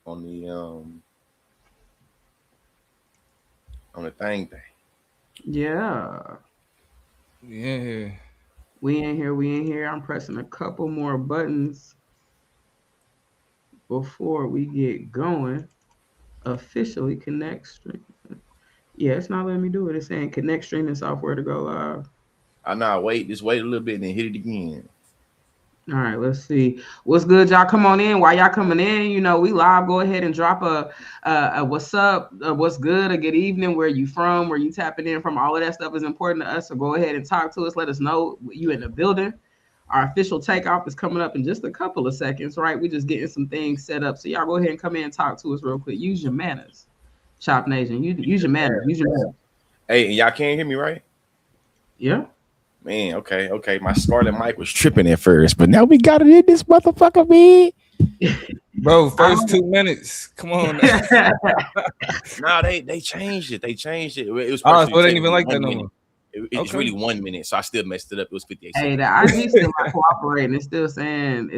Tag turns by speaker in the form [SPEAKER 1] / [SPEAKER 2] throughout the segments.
[SPEAKER 1] on the thing.
[SPEAKER 2] Yeah.
[SPEAKER 3] Yeah.
[SPEAKER 2] We in here. We in here. I'm pressing a couple more buttons before we get going. Officially connect stream. Yeah, it's not letting me do it. It's saying connect streaming software to go live.
[SPEAKER 1] I know. Just wait a little bit and then hit it again.
[SPEAKER 2] All right, let's see. What's good, y'all? Come on in. While y'all coming in, you know, we live. Go ahead and drop a what's up, what's good, a good evening, where you from, where you tapping in from. All of that stuff is important to us. So go ahead and talk to us. Let us know you in the building. Our official takeoff is coming up in just a couple of seconds, right? We're just getting some things set up. So y'all go ahead and come in and talk to us real quick. Use your manners, Chop Nation. Use your manners. Use your manners.
[SPEAKER 1] Hey, and y'all can't hear me, right?
[SPEAKER 2] Yeah.
[SPEAKER 1] Man, okay. My Scarlet mic was tripping at first, but now we got it in this motherfucker, man.
[SPEAKER 3] Bro, first 2 minutes. Come on.
[SPEAKER 1] Nah, they changed it. They changed it. It was
[SPEAKER 3] so it ain't
[SPEAKER 1] taking
[SPEAKER 3] even like that
[SPEAKER 1] 1
[SPEAKER 3] no
[SPEAKER 1] minute.
[SPEAKER 3] more.
[SPEAKER 1] It's really 1 minute, so I still messed it up. It was 58
[SPEAKER 2] Hey,
[SPEAKER 1] seconds.
[SPEAKER 2] the IG still not cooperating. It's still saying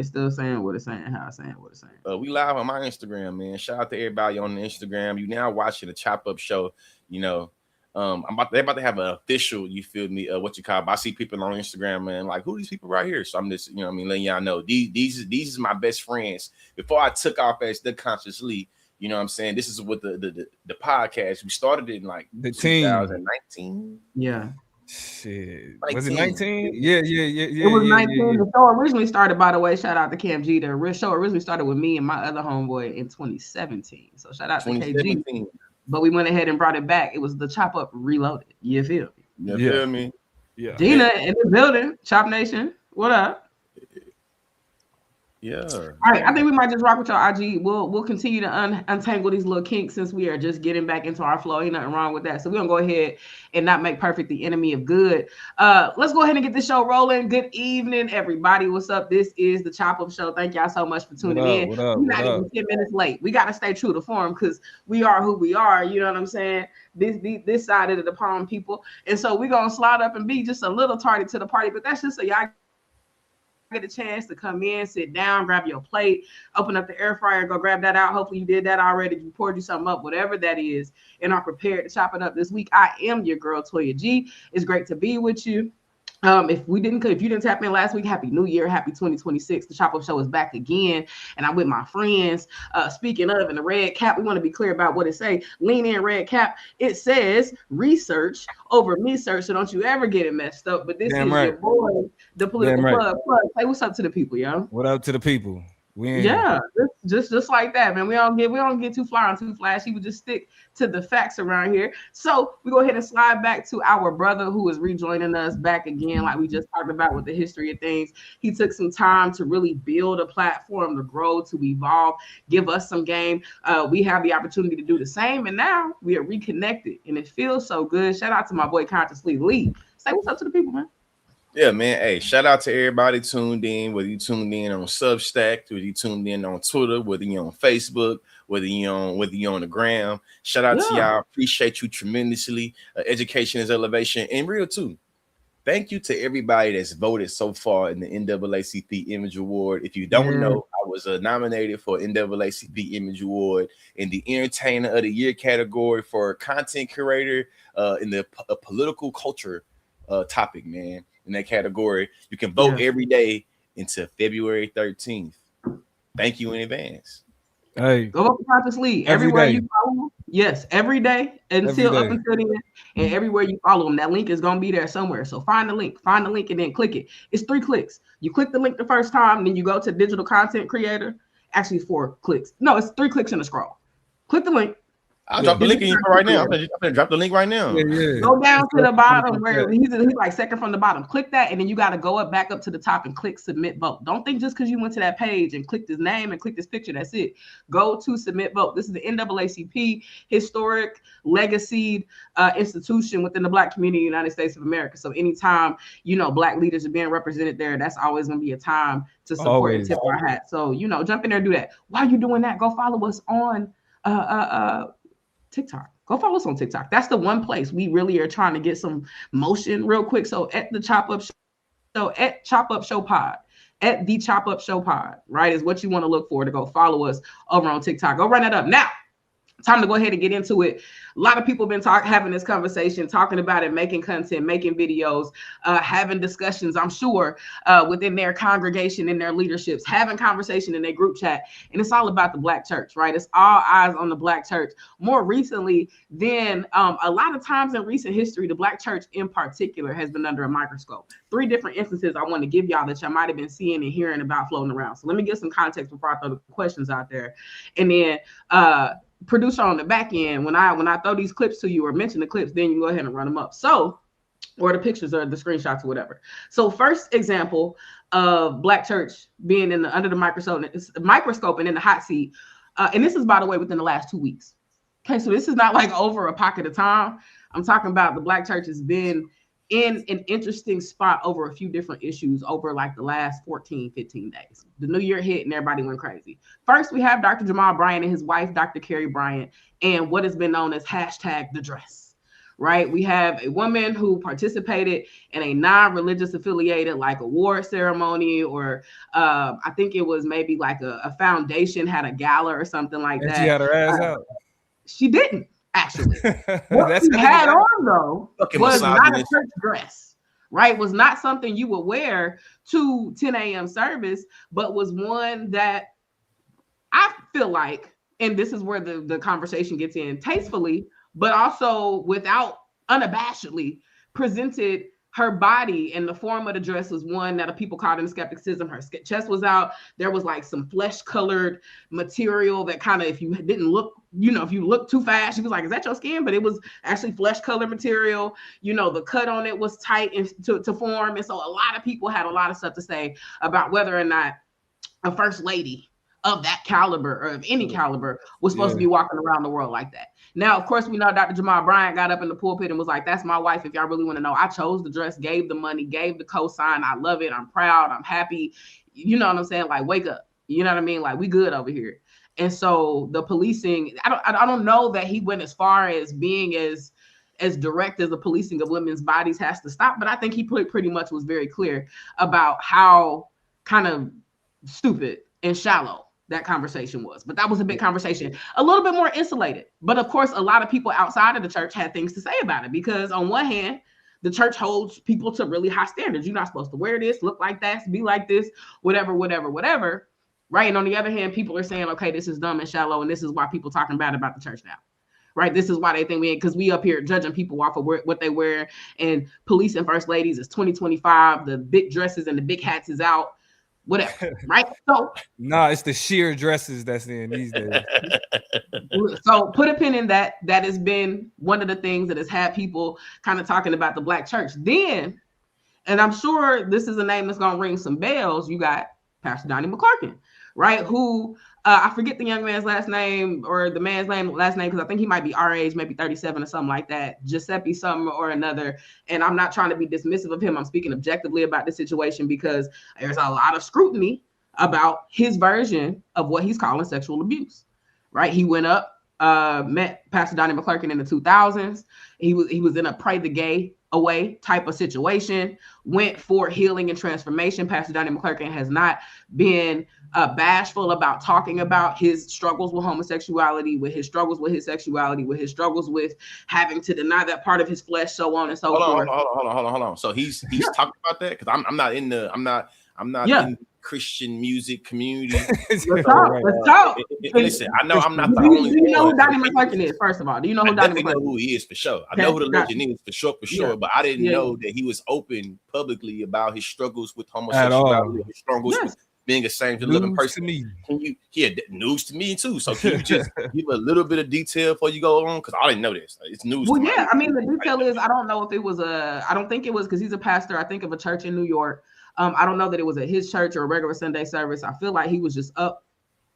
[SPEAKER 2] what it's saying, how it's saying what it's saying.
[SPEAKER 1] We live on my Instagram, man. Shout out to everybody on the Instagram. You now watching the Chop Up Show. You know, they're about to have an official. You feel me? What you call it? I see people on Instagram, man. Like, who are these people right here? So I'm just, you know, what I mean, letting y'all know these is my best friends. Before I took off as the consciously, you know what I'm saying? This is what the podcast. We started it in like
[SPEAKER 3] the team
[SPEAKER 1] 2019.
[SPEAKER 2] Yeah.
[SPEAKER 3] Shit.
[SPEAKER 1] 19.
[SPEAKER 3] Was it 19? Yeah.
[SPEAKER 2] It was 19. The show originally started, by the way, shout out to Cam G. The real show originally started with me and my other homeboy in 2017. So shout out to KG. But we went ahead and brought it back. It was the Chop Up Reloaded. You feel me?
[SPEAKER 1] You feel me?
[SPEAKER 3] Yeah.
[SPEAKER 2] Dina in the building. Chop Nation. What up?
[SPEAKER 1] Yeah.
[SPEAKER 2] All right, I think we might just rock with your IG. We'll continue to untangle these little kinks since we are just getting back into our flow. Ain't nothing wrong with that. So we're gonna go ahead and not make perfect the enemy of good. Let's go ahead and get this show rolling. Good evening, everybody. What's up? This is the Chop Up Show. Thank y'all so much for tuning in. We're not even 10 minutes late. We gotta stay true to form because we are who we are. You know what I'm saying? This side of the palm people, and so we're gonna slide up and be just a little tardy to the party. But that's just so y'all get a chance to come in, sit down, grab your plate, open up the air fryer, go grab that out. Hopefully you did that already. You poured you something up, whatever that is, and are prepared to chop it up this week. I am your girl, Toya G. It's great to be with you. If you didn't tap in last week, happy new year, happy 2026. The Chop Up Show is back again, and I'm with my friends. Speaking of, in the red cap, we want to be clear about what it say. Lean in, red cap. It says research over me search, so don't you ever get it messed up. But this is your boy, the political plug. Say what's up to the people, yo.
[SPEAKER 3] What up to the people?
[SPEAKER 2] Just like that, man. We don't get too fly and too flashy. We just stick to the facts around here. So we go ahead and slide back to our brother who is rejoining us back again, like we just talked about with the history of things. He took some time to really build a platform to grow, to evolve, give us some game. We have the opportunity to do the same, and now we are reconnected, and it feels so good. Shout out to my boy Consciously Lee. Say what's up to the people, man.
[SPEAKER 1] Yeah, man. Hey, shout out to everybody tuned in, whether you tuned in on Substack, whether you tuned in on Twitter, whether you're on Facebook, whether you're on the gram. Shout out to y'all. Appreciate you tremendously. Education is elevation and real too. Thank you to everybody that's voted so far in the NAACP Image Award. If you don't know, I was nominated for NAACP Image Award in the Entertainer of the Year category for content curator in the political culture topic, man. In that category, you can vote every day until February 13th. Thank you in advance.
[SPEAKER 3] Hey,
[SPEAKER 2] go up to Consciously everywhere you follow him. Yes, every day until up until the end, and everywhere you follow him, that link is gonna be there somewhere. So find the link, and then click it. It's 3 clicks. You click the link the first time, then you go to digital content creator. Actually, 4 clicks. No, it's 3 clicks in the scroll. Click the link.
[SPEAKER 1] I'll drop the link in right now. I'm gonna drop the link right now.
[SPEAKER 2] Go down to the bottom where he's like second from the bottom. Click that, and then you got to go back up to the top and click submit vote. Don't think just because you went to that page and clicked his name and clicked his picture, that's it. Go to submit vote. This is the NAACP, historic, legacy institution within the Black community in the United States of America. So anytime, Black leaders are being represented there, that's always going to be a time to support and tip our hat. So, jump in there and do that. While you're doing that, go follow us on TikTok. Go follow us on TikTok. That's the one place we really are trying to get some motion real quick. So at the Chop Up Show, at Chop Up Show Pod, at the Chop Up Show Pod, right, is what you want to look for to go follow us over on TikTok. Go run that up. Now, time to go ahead and get into it. A lot of people have been having this conversation, talking about it, making content, making videos, having discussions, I'm sure, within their congregation, in their leaderships, having conversation in their group chat. And it's all about the Black church, right? It's all eyes on the Black church. More recently than a lot of times in recent history, the Black church in particular has been under a microscope. 3 different instances I want to give y'all that y'all might have been seeing and hearing about floating around. So let me get some context before I throw the questions out there. And then producer on the back end, when I throw these clips to you or mention the clips, then you go ahead and run them up. So, or the pictures or the screenshots or whatever. So first example of Black church being under the microscope and in the hot seat. And this is, by the way, within the last 2 weeks. Okay, so this is not like over a pocket of time. I'm talking about the Black church has been in an interesting spot over a few different issues over like the last 14, 15 days. The new year hit and everybody went crazy. First, we have Dr. Jamal Bryant and his wife, Dr. Carrie Bryant, and what has been known as #TheDress, right? We have a woman who participated in a non-religious affiliated like award ceremony, or I think it was maybe like a foundation had a gala or something like that.
[SPEAKER 3] She had her ass out.
[SPEAKER 2] She didn't. Actually, what she had on though was not a church dress, right? Was not something you would wear to 10 a.m. service, but was one that I feel like, and this is where the conversation gets in, tastefully, but also without unabashedly presented her body, and the form of the dress was one that people called in skepticism. Her chest was out. There was like some flesh-colored material that kind of, if you didn't look, if you looked too fast, she was like, is that your skin? But it was actually flesh-colored material. The cut on it was tight and to form. And so a lot of people had a lot of stuff to say about whether or not a first lady of that caliber or of any caliber was supposed to be walking around the world like that. Now, of course, we know Dr. Jamal Bryant got up in the pulpit and was like, that's my wife. If y'all really want to know, I chose the dress, gave the money, gave the cosign. I love it. I'm proud. I'm happy. You know what I'm saying? Like, wake up. You know what I mean? Like, we good over here. And so the policing, I don't know that he went as far as being as direct as the policing of women's bodies has to stop. But I think he pretty much was very clear about how kind of stupid and shallow that conversation was. But that was a big conversation, a little bit more insulated. But of course, a lot of people outside of the church had things to say about it, because on one hand, the church holds people to really high standards. You're not supposed to wear this, look like that, be like this, whatever. Right. And on the other hand, people are saying, okay, this is dumb and shallow. And this is why people talking bad about the church now. Right. This is why they think because we up here judging people off of what they wear, and police and first ladies is 2025. The big dresses and the big hats is out. Whatever, right? So
[SPEAKER 3] it's the sheer dresses that's in these days.
[SPEAKER 2] So put a pin in that. That has been one of the things that has had people kind of talking about the Black church. Then, and I'm sure this is a name that's going to ring some bells. You got Pastor Donnie McClurkin, right? Who I forget the young man's last name or the man's last name, because I think he might be our age, maybe 37 or something like that. Giuseppe something or another. And I'm not trying to be dismissive of him. I'm speaking objectively about the situation, because there's a lot of scrutiny about his version of what he's calling sexual abuse, right? He went up, met Pastor Donnie McClurkin in the 2000s. He was in a pray the gay away type of situation, went for healing and transformation. Pastor Donnie McClurkin has not been bashful about talking about his struggles with homosexuality, with his struggles with his sexuality, with his struggles with having to deny that part of his flesh, so on and so forth.
[SPEAKER 1] Hold on. So he's talking about that, because I'm not in the Christian music community.
[SPEAKER 2] Let's talk.
[SPEAKER 1] Listen, I know I'm not the only one.
[SPEAKER 2] Do you know who Donnie McClurkin is? First of all, do you know who Donnie McClurkin is?
[SPEAKER 1] I know who he is for sure. I know who the legend is for sure. But I didn't know that he was open publicly about his struggles with homosexuality, his struggles with being a same-living living person. News to me too. So can you just give a little bit of detail before you go on? Because I didn't know this. It's news.
[SPEAKER 2] Well, I mean, the detail is, I don't know if it was I don't think it was, because he's a pastor, I think, of a church in New York. I don't know that it was at his church or a regular Sunday service. I feel like he was just up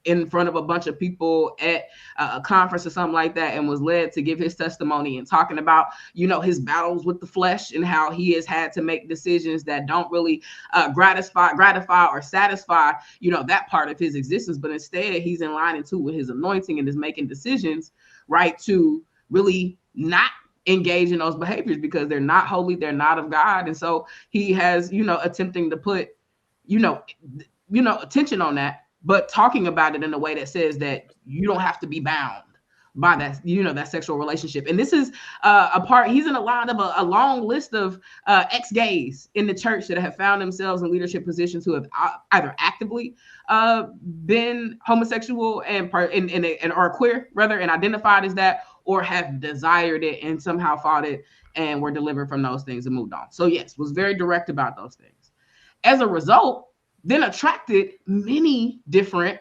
[SPEAKER 2] in front of a bunch of people at a conference or something like that, and was led to give his testimony and talking about, his battles with the flesh and how he has had to make decisions that don't really gratify or satisfy, that part of his existence. But instead, he's in line into with his anointing and is making decisions, right, to really not engage in those behaviors, because they're not holy, they're not of God. And so he has, attempting to put attention on that, but talking about it in a way that says that you don't have to be bound by that, that sexual relationship. And this is he's in a lot of a long list of ex-gays in the church that have found themselves in leadership positions who have either actively been homosexual and are queer rather, and identified as that, or have desired it and somehow fought it and were delivered from those things and moved on. So yes, was very direct about those things. As a result, then attracted many different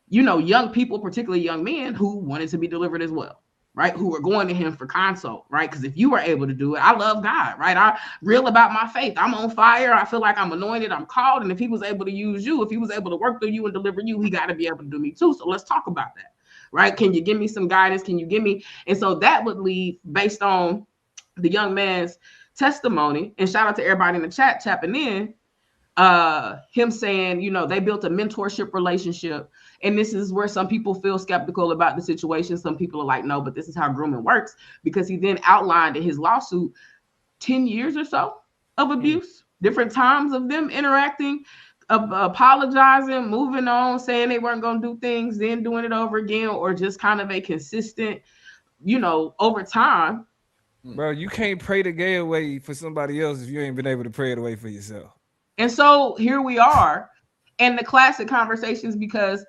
[SPEAKER 2] young people, particularly young men, who wanted to be delivered as well, right? Who were going to him for consult, right? Because if you were able to do it, I love God, right? I real about my faith. I'm on fire. I feel like I'm anointed. I'm called. And if he was able to use you, if he was able to work through you and deliver you, he got to be able to do me too. So let's talk about that, right? Can you give me some guidance? Can you give me? And so that would lead, based on the young man's testimony, and shout out to everybody in the chat tapping in, him saying, they built a mentorship relationship. And this is where some people feel skeptical about the situation. Some people are like, no, but this is how grooming works, because he then outlined in his lawsuit 10 years or so of abuse, different times of them interacting, apologizing, moving on, saying they weren't going to do things, then doing it over again, or just kind of a consistent, over time.
[SPEAKER 3] Bro, you can't pray the gay away for somebody else if you ain't been able to pray it away for yourself.
[SPEAKER 2] And so here we are in the classic conversations, because,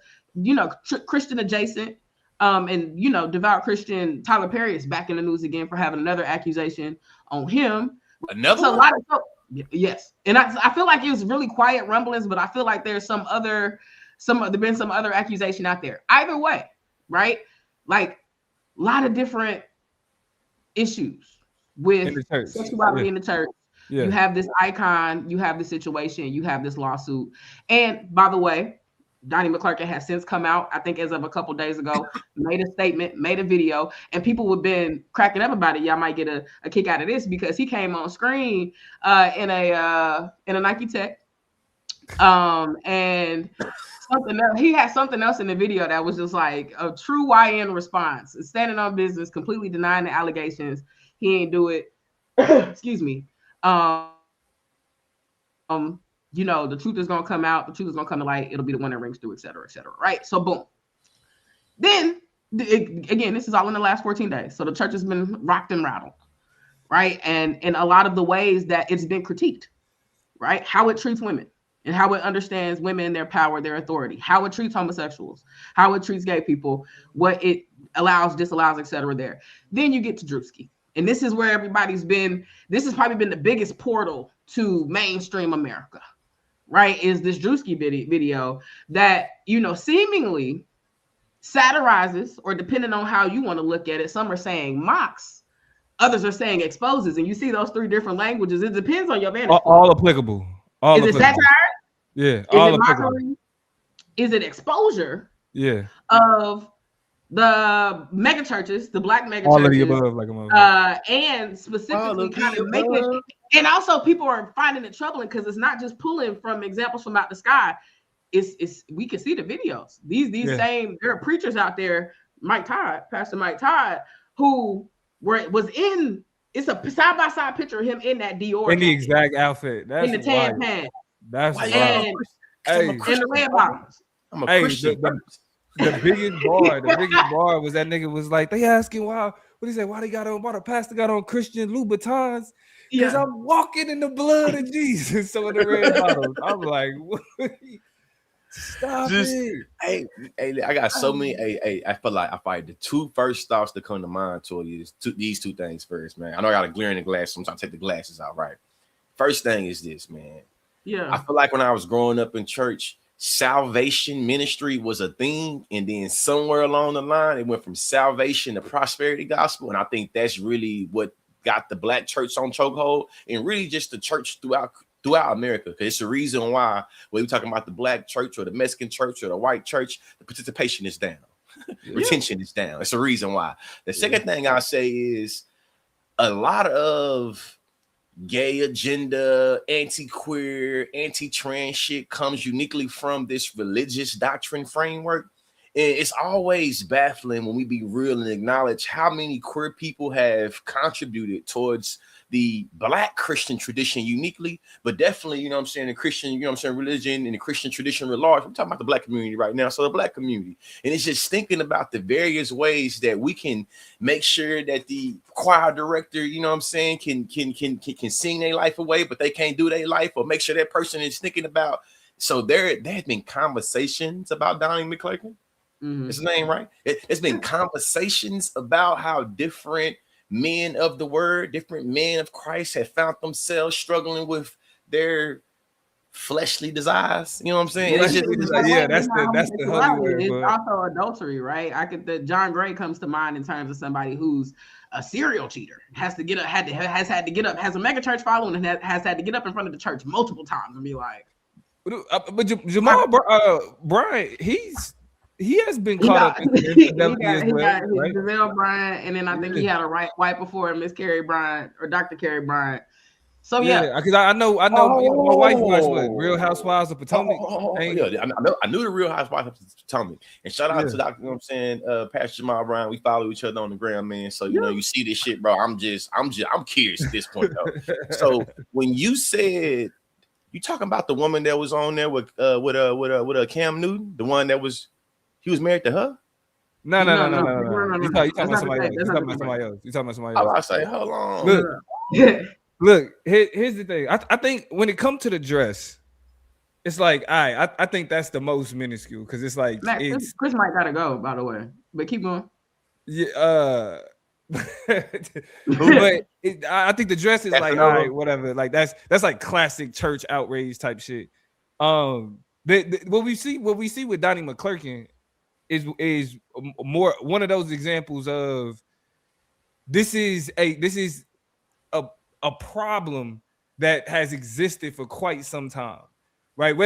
[SPEAKER 2] Christian adjacent, and, devout Christian Tyler Perry is back in the news again for having another accusation on him.
[SPEAKER 1] Another
[SPEAKER 2] one?
[SPEAKER 1] A lot
[SPEAKER 2] of, yes. And I feel like it was really quiet rumblings, but I feel like there's there's been some other accusation out there. Either way, right? Like a lot of different issues with sexuality in the church. Yeah. You have this icon, you have the situation, you have this lawsuit. And by the way, Donnie McClurkin has since come out, I think as of a couple days ago, made a statement, made a video, and people have been cracking up about it. Y'all might get a kick out of this, because he came on screen in a Nike Tech. And something else, he had something else in the video that was just like a true YN response, standing on business, completely denying the allegations. He ain't do it. Excuse me. The truth is gonna come out. The truth is gonna come to light. It'll be the one that rings through, et cetera, right? So boom. Then again, this is all in the last 14 days. So the church has been rocked and rattled, right? And in a lot of the ways that it's been critiqued, right? How it treats women and how it understands women, their power, their authority, how it treats homosexuals, how it treats gay people, what it allows, disallows, et cetera there. Then you get to Drewski. And this is where this has probably been the biggest portal to mainstream America, right? Is this Drewski video that, seemingly satirizes, or depending on how you want to look at it, some are saying mocks, others are saying exposes. And you see those three different languages. It depends on your vantage point.
[SPEAKER 3] All applicable.
[SPEAKER 2] Is it satire?
[SPEAKER 3] Yeah.
[SPEAKER 2] Is it mockery? Is it exposure?
[SPEAKER 3] Yeah.
[SPEAKER 2] Of the mega churches, the black mega
[SPEAKER 3] all
[SPEAKER 2] churches,
[SPEAKER 3] of the above, like a
[SPEAKER 2] and specifically kind of making, and also people are finding it troubling because it's not just pulling from examples from out the sky. It's we can see the videos. These same, there are preachers out there, Pastor Mike Todd, who was in. It's a side by side picture of him in that Dior
[SPEAKER 3] in the exact outfit. That's
[SPEAKER 2] in the tan pants.
[SPEAKER 3] That's
[SPEAKER 2] wild. And the red bottoms.
[SPEAKER 1] I'm a Christian.
[SPEAKER 3] The biggest bar was that nigga was like, they asking why they got on, why the pastor got on Christian Louboutins? Because I'm walking in the blood of Jesus. So in the red bottles, I'm like, what? Stop it.
[SPEAKER 1] Hey, I got so many. I feel like the two first thoughts that come to mind toward these two things first, man. I know I got a glare in the glass, so I'm trying to take the glasses out, right? First thing is this, man.
[SPEAKER 2] Yeah.
[SPEAKER 1] I feel like when I was growing up in church, salvation ministry was a thing, and then somewhere along the line it went from salvation to prosperity gospel, and I think that's really what got the black church on chokehold, and really just the church throughout America, because it's the reason why when we're talking about the black church or the Mexican church or the white church, the participation is down. Retention is down. It's the reason why. The second thing I say is a lot of gay agenda, anti-queer, anti-trans shit comes uniquely from this religious doctrine framework. it's always baffling when we be real and acknowledge how many queer people have contributed towards the Black Christian tradition uniquely, but definitely, you know what I'm saying, the Christian, you know what I'm saying, religion and the Christian tradition at large. We're talking about the Black community right now. So the Black community. And it's just thinking about the various ways that we can make sure that the choir director, you know what I'm saying, can sing their life away, but they can't do their life, or make sure that person is thinking about. So there have been conversations about Donnie McClurkin. His name, right? It's been conversations about how different men of the word, different men of Christ have found themselves struggling with their fleshly desires. You know what I'm saying?
[SPEAKER 3] That's the holy word.
[SPEAKER 2] It's also adultery, right? John Gray comes to mind in terms of somebody who's a serial cheater, has to get up, has had to get up, has a mega church following, and has had to get up in front of the church multiple times and be like.
[SPEAKER 3] But Jamal Bryant, he has been caught up in infidelity as well.
[SPEAKER 2] Got Giselle Bryant, and then I think he had a right before him, Miss Carrie Bryant or Dr. Carrie Bryant. So
[SPEAKER 3] because I know my wife watched Real Housewives of Potomac.
[SPEAKER 1] I knew the Real Housewives of Potomac. And shout out to Dr. You know what I'm saying, Pastor Jamal Bryant. We follow each other on the gram, man. So you know, you see this shit, bro. I'm curious at this point though. So when you said you talking about the woman that was on there with Cam Newton, the one that was he was married to her?
[SPEAKER 3] No. You talking about somebody else.
[SPEAKER 1] I say, hold on.
[SPEAKER 3] Look, here's the thing. I think when it comes to the dress, it's like, I think that's the most minuscule because it's like
[SPEAKER 2] Chris might gotta go, by the way, but keep going.
[SPEAKER 3] Yeah, but I think the dress is like, all right, whatever. Like that's like classic church outrage type shit. What we see with Donnie McClurkin is more one of those examples of this is a problem that has existed for quite some time, right?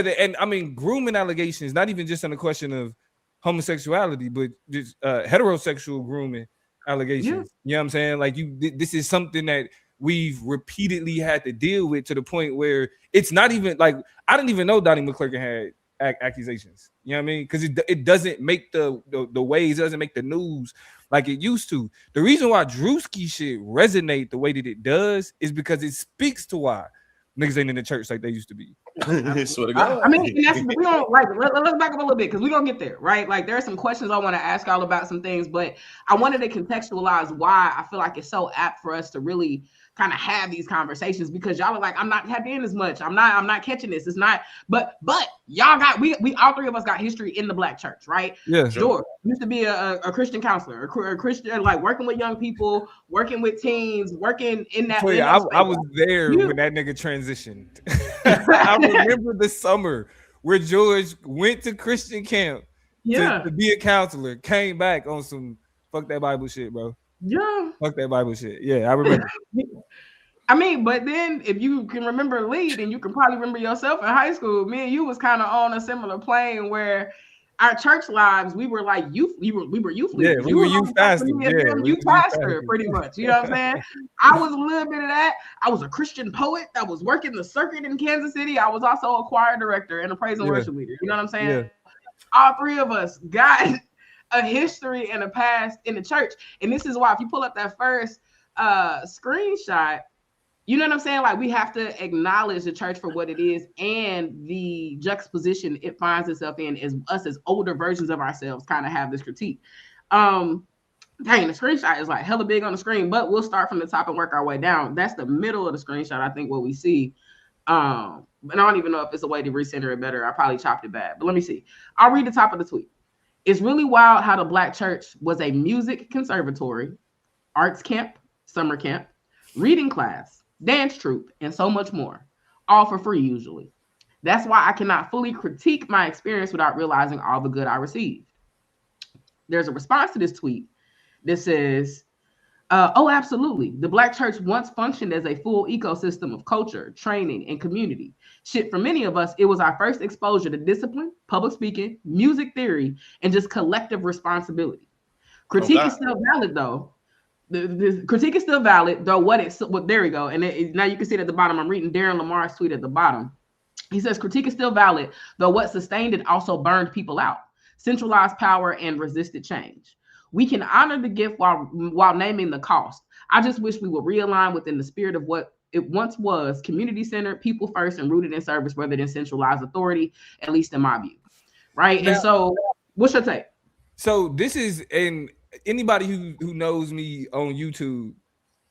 [SPEAKER 3] Grooming allegations, not even just on the question of homosexuality, but just heterosexual grooming allegations. You know what I'm saying? Like this is something that we've repeatedly had to deal with to the point where it's not even like I didn't even know Donnie McClurkin had accusations. You know what I mean? Because it doesn't make the waves, it doesn't make the news like it used to. The reason why Drewski shit resonate the way that it does is because it speaks to why niggas ain't in the church like they used to be.
[SPEAKER 1] Swear to God.
[SPEAKER 2] I mean, we don't like. Let's back up a little bit because we're gonna get there, right? Like, there are some questions I want to ask y'all about some things, but I wanted to contextualize why I feel like it's so apt for us to really kind of have these conversations, because y'all are like, I'm not tapping in as much. I'm not catching this. It's not, but y'all got we all three of us got history in the Black church, right?
[SPEAKER 3] Yeah.
[SPEAKER 2] George used to be a Christian counselor, a Christian, like working with young people, working with teens, working in that.
[SPEAKER 3] I was there when that nigga transitioned. I remember the summer where George went to Christian camp to be a counselor, came back on some fuck that Bible shit, bro.
[SPEAKER 2] Yeah.
[SPEAKER 3] Fuck that Bible shit. Yeah, I remember.
[SPEAKER 2] I mean, but then if you can remember Lee, then you can probably remember yourself in high school. Me and you was kind of on a similar plane where our church lives, we were like youth, we were youth leaders.
[SPEAKER 3] Yeah, we were youth pastors.
[SPEAKER 2] Youth pastor, pretty much. You know what I'm saying? I was a little bit of that. I was a Christian poet that was working the circuit in Kansas City. I was also a choir director and a praise and worship leader. You know what I'm saying? Yeah. All three of us got a history and a past in the church. And this is why if you pull up that first screenshot, you know what I'm saying? Like, we have to acknowledge the church for what it is and the juxtaposition it finds itself in as us as older versions of ourselves kind of have this critique. Dang, the screenshot is like hella big on the screen, but we'll start from the top and work our way down. That's the middle of the screenshot, I think, what we see. And I don't even know if it's a way to recenter it better. I probably chopped it bad, but let me see. I'll read the top of the tweet. It's really wild how the Black church was a music conservatory, arts camp, summer camp, reading class, dance troupe, and so much more, all for free usually. That's why I cannot fully critique my experience without realizing all the good I received. There's a response to this tweet that says, oh, absolutely. The Black church once functioned as a full ecosystem of culture, training, and community. Shit, for many of us, it was our first exposure to discipline, public speaking, music theory, and just collective responsibility. Critique is still valid, though. The critique is still valid, though there we go. And now you can see it at the bottom. I'm reading Darren Lamar's tweet at the bottom. He says, critique is still valid, though what sustained it also burned people out. centralized power, and resisted change. We can honor the gift while naming the cost. I just wish we would realign within the spirit of what it once was: community-centered, people first, and rooted in service rather than centralized authority, at least in my view. Right?
[SPEAKER 3] Now,
[SPEAKER 2] and so, what's your take?
[SPEAKER 3] So this is, and anybody who knows me on YouTube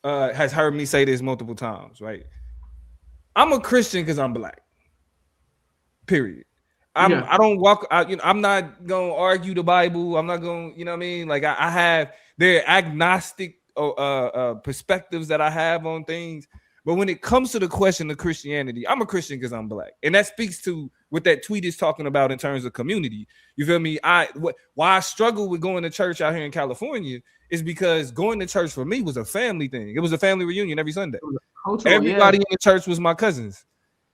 [SPEAKER 3] has heard me say this multiple times, right? I'm a Christian because I'm black. Period. I don't walk out, I'm not gonna argue the Bible. I'm not gonna, you know what I mean? Like I have there are agnostic perspectives that I have on things. But when it comes to the question of Christianity, I'm a Christian because I'm black. And that speaks to what that tweet is talking about in terms of community. You feel me? Why I struggle with going to church out here in California is because going to church for me was a family thing. It was a family reunion every Sunday. Everybody in the church was my cousins.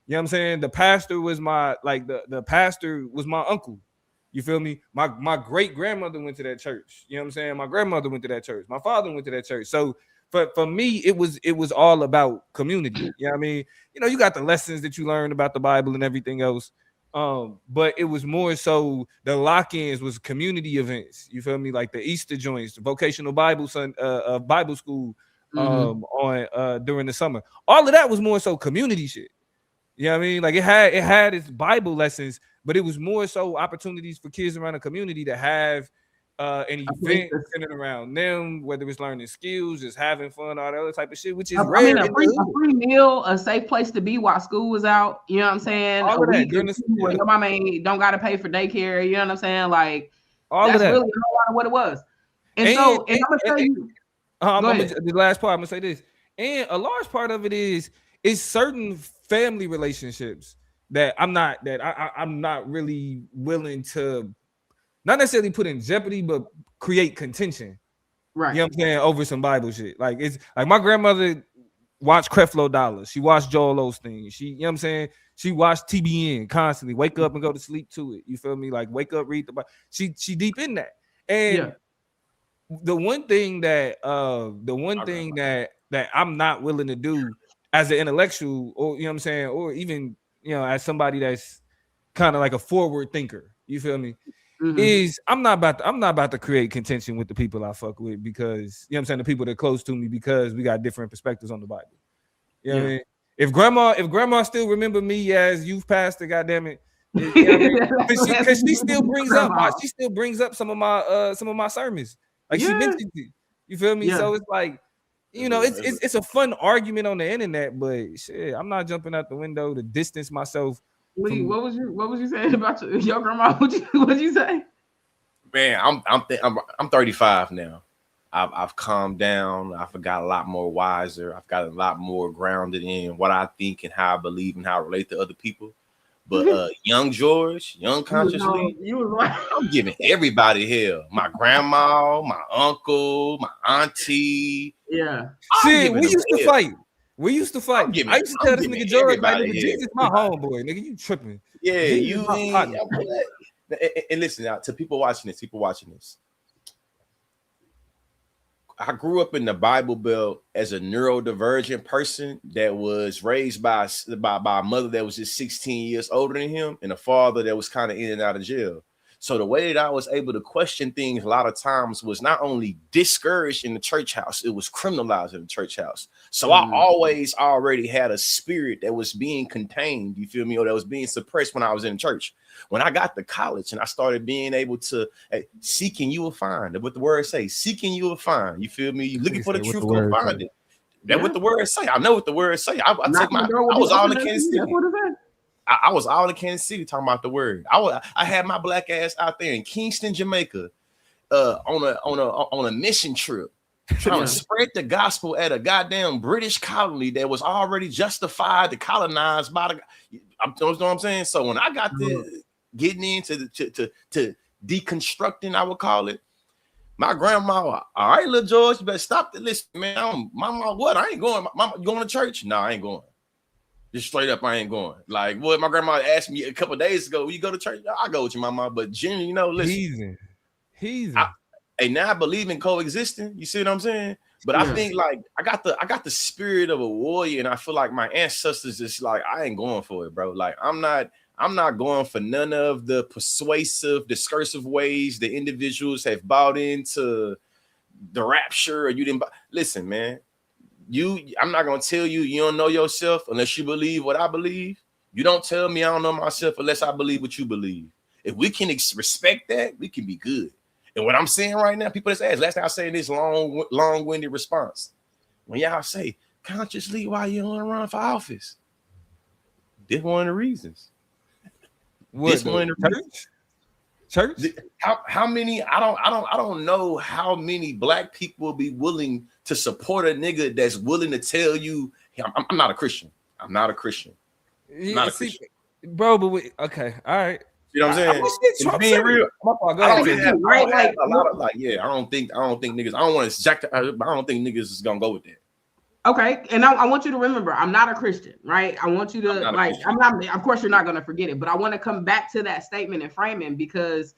[SPEAKER 3] You know what I'm saying? The pastor was the pastor was my uncle. You feel me? My great grandmother went to that church. You know what I'm saying? My grandmother went to that church. My father went to that church. So for me, it was all about community. You know what I mean? You got the lessons that you learn about the Bible and everything else. But it was more so the lock-ins was community events. You feel me? Like the Easter joints, the vocational Bible school on during the summer. All of that was more so community shit. You know what I mean? Like it had its Bible lessons, but it was more so opportunities for kids around the community to have an event centered around them, whether it's learning skills, just having fun, all that other type of shit, which is rare.
[SPEAKER 2] A free meal, a safe place to be while school was out. You know what I'm saying?
[SPEAKER 3] All of that.
[SPEAKER 2] Where your mama don't got to pay for daycare. You know what I'm saying? Like
[SPEAKER 3] all
[SPEAKER 2] that's
[SPEAKER 3] of that.
[SPEAKER 2] Really a lot of what it was. And I'm gonna tell you.
[SPEAKER 3] The last part, I'm gonna say this, and a large part of it is certain family relationships that I'm not really willing to not necessarily put in jeopardy, but create contention.
[SPEAKER 2] Right.
[SPEAKER 3] You know what I'm saying? Over some Bible shit. Like it's like my grandmother watched Creflo Dollar. She watched Joel Osteen. You know what I'm saying? She watched TBN constantly. Wake up and go to sleep to it. You feel me? Like wake up, read the Bible. She deep in that. And the one thing that that I'm not willing to do as an intellectual, or you know what I'm saying, or even as somebody that's kind of like a forward thinker, you feel me? Is I'm not about to create contention with the people I fuck with, because you know what I'm saying, the people that are close to me, because we got different perspectives on the Bible. You know what I mean? If grandma still remember me as youth pastor, goddamn it, you know what I mean? Because she still brings up some of my sermons. Like she mentioned it. You feel me? So it's like, it's a fun argument on the internet, but shit, I'm not jumping out the window to distance myself.
[SPEAKER 2] Lee, what was you saying about your grandma? What'd you say?
[SPEAKER 1] Man, I'm 35 now. I've calmed down. I've got a lot more wiser. I've got a lot more grounded in what I think and how I believe and how I relate to other people. But young George, young consciously, I'm giving everybody hell. My grandma, my uncle, my auntie.
[SPEAKER 2] Yeah.
[SPEAKER 3] Shit, we used to fight. I used to tell this nigga George, like, Jesus, my homeboy, nigga, you tripping.
[SPEAKER 1] Yeah, you ain't. And listen now to people watching this. I grew up in the Bible Belt as a neurodivergent person that was raised by a mother that was just 16 years older than him, and a father that was kind of in and out of jail. So the way that I was able to question things a lot of times was not only discouraged in the church house, it was criminalized in the church house. So I always already had a spirit that was being contained, you feel me, or that was being suppressed when I was in church. When I got to college and I started being able to seeking, you will find. What the word say, seeking, you will find. You feel me? You're looking for the truth, go find it. That's what the word say. I know what the word say. I was all in Kansas City. I was all in Kansas City talking about the word. I had my black ass out there in Kingston, Jamaica, on a mission trip, trying to spread the gospel at a goddamn British colony that was already justified to colonize by the. You know what I'm saying? So when I got to getting into to deconstructing, I would call it. My grandma, all right, little George, you better stop the list, man. Mama, what? I ain't going. Mama, you going to church? No, I ain't going. Just straight up, I ain't going. Like what my grandma asked me a couple of days ago, will you go to church? I go with your mama, but generally, listen. He's now I believe in coexisting. You see what I'm saying? But I think like I got the spirit of a warrior, and I feel like my ancestors just like I ain't going for it, bro. Like I'm not I'm not going for none of the persuasive, discursive ways the individuals have bought into the rapture, or you didn't listen, man. I'm not gonna tell you you don't know yourself unless you believe what I believe. You don't tell me I don't know myself unless I believe what you believe. If we can respect that, we can be good. And what I'm saying right now, people just ask, last time I say this long-winded response. When y'all say consciously why you don't run for office, this one of the reasons.
[SPEAKER 3] What, one of the reasons. Church?
[SPEAKER 1] How many? I don't know how many black people will be willing to support a nigga that's willing to tell you, I'm not a Christian. I'm not a Christian. I'm not a Christian.
[SPEAKER 3] Bro, but okay, all right.
[SPEAKER 1] You know what I'm saying? Being real, I don't think niggas. I don't want to jack. I don't think niggas is gonna go with that.
[SPEAKER 2] Okay, and I want you to remember, I'm not a Christian, right? I want you to I'm not. Of course, you're not gonna forget it, but I want to come back to that statement and framing because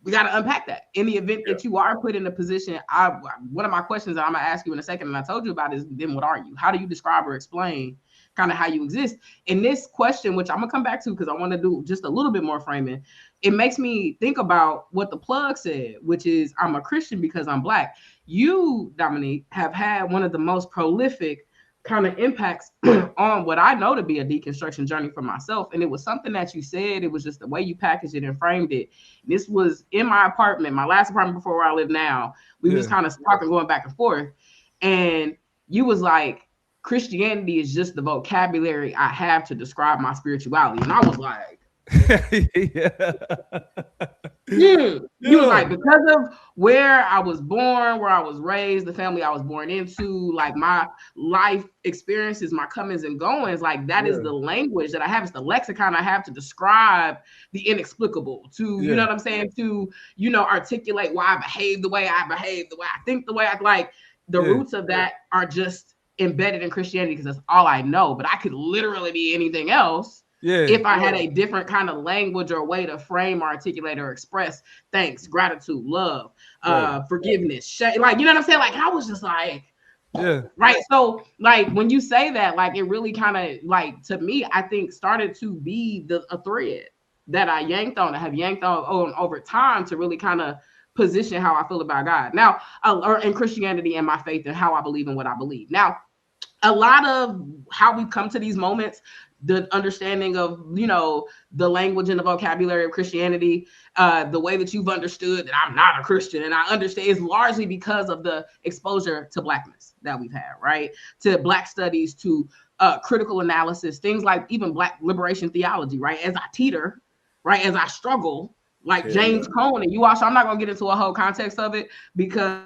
[SPEAKER 2] we got to unpack that. In the event that you are put in a position, one of my questions that I'm gonna ask you in a second, and I told you about is, then what are you? How do you describe or explain kind of how you exist? In this question, which I'm gonna come back to because I want to do just a little bit more framing, it makes me think about what the plug said, which is I'm a Christian because I'm black. You, Dominique, have had one of the most prolific kind of impacts on what I know to be a deconstruction journey for myself. And it was something that you said. It was just the way you packaged it and framed it. This was in my apartment, my last apartment before where I live now. We was kind of talking, going back and forth. And you was like, Christianity is just the vocabulary I have to describe my spirituality. And I was like, You was like, because of where I was born, where I was raised, the family I was born into, like my life experiences, my comings and goings, like that is the language that I have. It's the lexicon I have to describe the inexplicable, to, you know what I'm saying? To, articulate why I behave the way I behave, the way I think, the way I like. The roots of that are just embedded in Christianity because that's all I know. But I could literally be anything else. If I had a different kind of language or way to frame, articulate, or express thanks, gratitude, love, forgiveness, like, you know what I'm saying? Like, I was just like, right. So, like, when you say that, like, it really kind of, like, to me, I think started to be a thread that I have yanked on over time to really kind of position how I feel about God now, or in Christianity and my faith and how I believe in what I believe. Now, a lot of how we come to these moments, the understanding of, the language and the vocabulary of Christianity, the way that you've understood that I'm not a Christian, and I understand, is largely because of the exposure to Blackness that we've had, right? To Black studies, to critical analysis, things like even Black liberation theology, right? As I teeter, right? As I struggle, like James Cone, and you also, I'm not going to get into a whole context of it because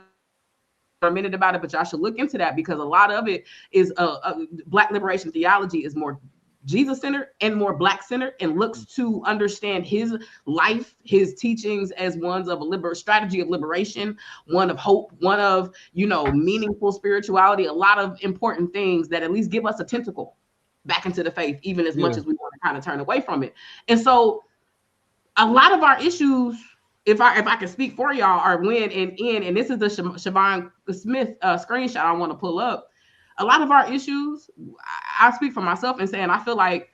[SPEAKER 2] a minute about it, but y'all should look into that because a lot of it is Black liberation theology is more Jesus-centered and more Black-centered and looks to understand his life, his teachings as ones of a strategy of liberation, one of hope, one of, meaningful spirituality, a lot of important things that at least give us a tentacle back into the faith, even as much as we want to kind of turn away from it. And so a lot of our issues, if I can speak for y'all, are when and this is the Siobhan Smith screenshot I want to pull up. A lot of our issues, I speak for myself and saying, I feel like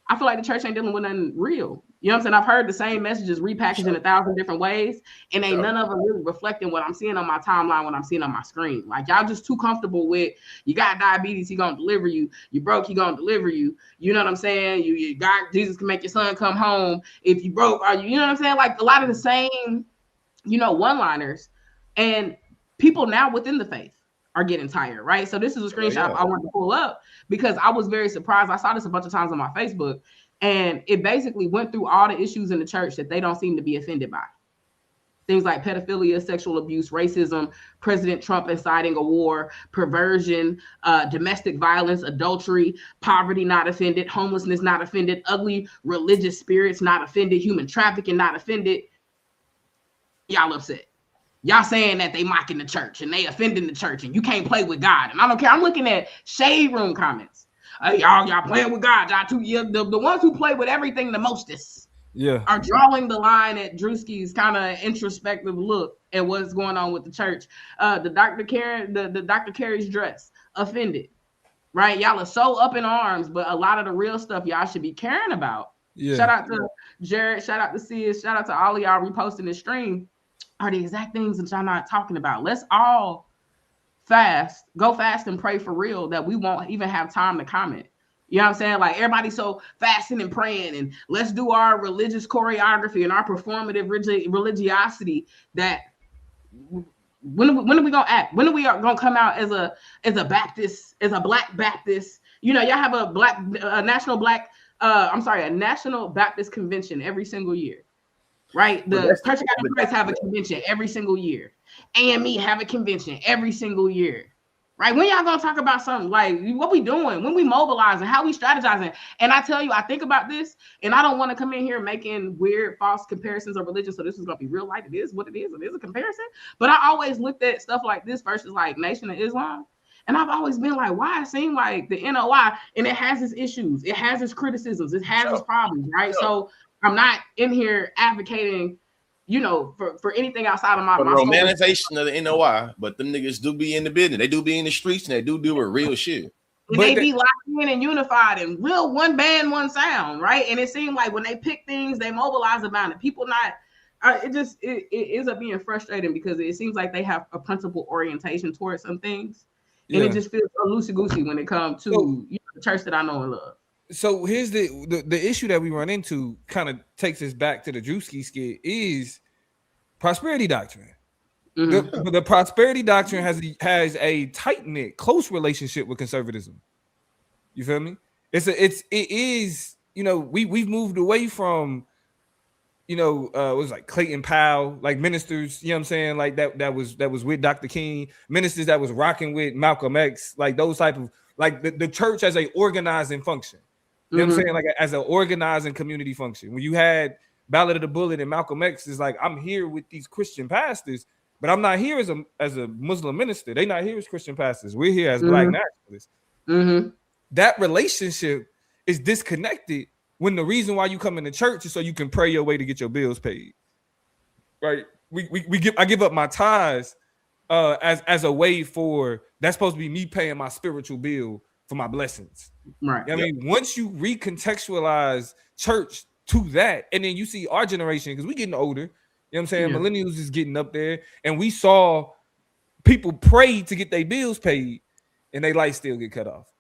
[SPEAKER 2] the church ain't dealing with nothing real. You know what I'm saying? I've heard the same messages repackaged in 1,000 different ways, and ain't none of them really reflecting what I'm seeing on my timeline, what I'm seeing on my screen. Like, y'all just too comfortable with, you got diabetes, he gonna deliver you. You broke, he gonna deliver you. You know what I'm saying? You got, Jesus can make your son come home. If you broke, you know what I'm saying? Like, a lot of the same, one-liners, and people now within the faith are getting tired, right? So this is a screenshot I wanted to pull up because I was very surprised. I saw this a bunch of times on my Facebook, and it basically went through all the issues in the church that they don't seem to be offended by. Things like pedophilia, sexual abuse, racism, President Trump inciting a war, perversion, domestic violence, adultery, poverty not offended, homelessness not offended, ugly religious spirits not offended, human trafficking not offended. Y'all upset. Y'all saying that they mocking the church and they offending the church and you can't play with God. And I don't care. I'm looking at shade room comments. Y'all playing with God. The ones who play with everything the mostest are drawing the line at Drewski's kind of introspective look at what's going on with the church. The Dr. Carey's dress, offended, right? Y'all are so up in arms, but a lot of the real stuff y'all should be caring about
[SPEAKER 3] Yeah.
[SPEAKER 2] Shout out to Jared. Shout out to Sis. Shout out to all of y'all reposting this stream. Are the exact things that y'all not talking about. Let's all go fast and pray for real that we won't even have time to comment. You know what I'm saying? Like everybody's so fasting and praying and let's do our religious choreography and our performative religiosity that when are we gonna act? When are we gonna come out as a Baptist, as a Black Baptist? You know, y'all have a national Baptist convention every single year. Right, the Church of God in Christ have a convention every single year. AME have a convention every single year. Right, when y'all gonna talk about something like what we doing, when we mobilizing, how we strategizing? And I tell you, I think about this, and I don't want to come in here making weird, false comparisons of religion. So this is gonna be real life. It is what it is. It is a comparison. But I always looked at stuff like this versus like Nation of Islam. And I've always been like, why it seemed like the NOI, and it has its issues, it has its criticisms, it has its problems, right? So I'm not in here advocating, you know, for anything outside of my
[SPEAKER 1] romanization of the NOI, but them niggas do be in the business. They do be in the streets and they do deal with real shit.
[SPEAKER 2] And they be locked in and unified and real one band, one sound, right? And it seemed like when they pick things, they mobilize about it. People not, it ends up being frustrating because it seems like they have a principle orientation towards some things. And it just feels so loosey-goosey when it comes to the church that I know and love.
[SPEAKER 3] So here's the issue that we run into, kind of takes us back to the Drewski skit, is prosperity doctrine. Mm-hmm. The prosperity doctrine has a tight-knit, close relationship with conservatism. You feel me? It is, you know, we've moved away from, you know, it was like Clayton Powell, like ministers, you know what I'm saying? Like that was with Dr. King, ministers that was rocking with Malcolm X, like those type of, like the church as a organizing function. You know what I'm saying? Like as an organizing community function. When you had Ballad of the Bullet and Malcolm X, is like, I'm here with these Christian pastors, but I'm not here as a Muslim minister. They're not here as Christian pastors. We're here as Black nationalists. That relationship is disconnected when the reason why you come into church is so you can pray your way to get your bills paid. Right? I give up my tithes as a way for, that's supposed to be me paying my spiritual bill for my blessings.
[SPEAKER 2] Right.
[SPEAKER 3] I mean, once you recontextualize church to that, and then you see our generation, because we getting older, you know what I'm saying? Millennials is getting up there, and we saw people pray to get their bills paid, and they lights still get cut off.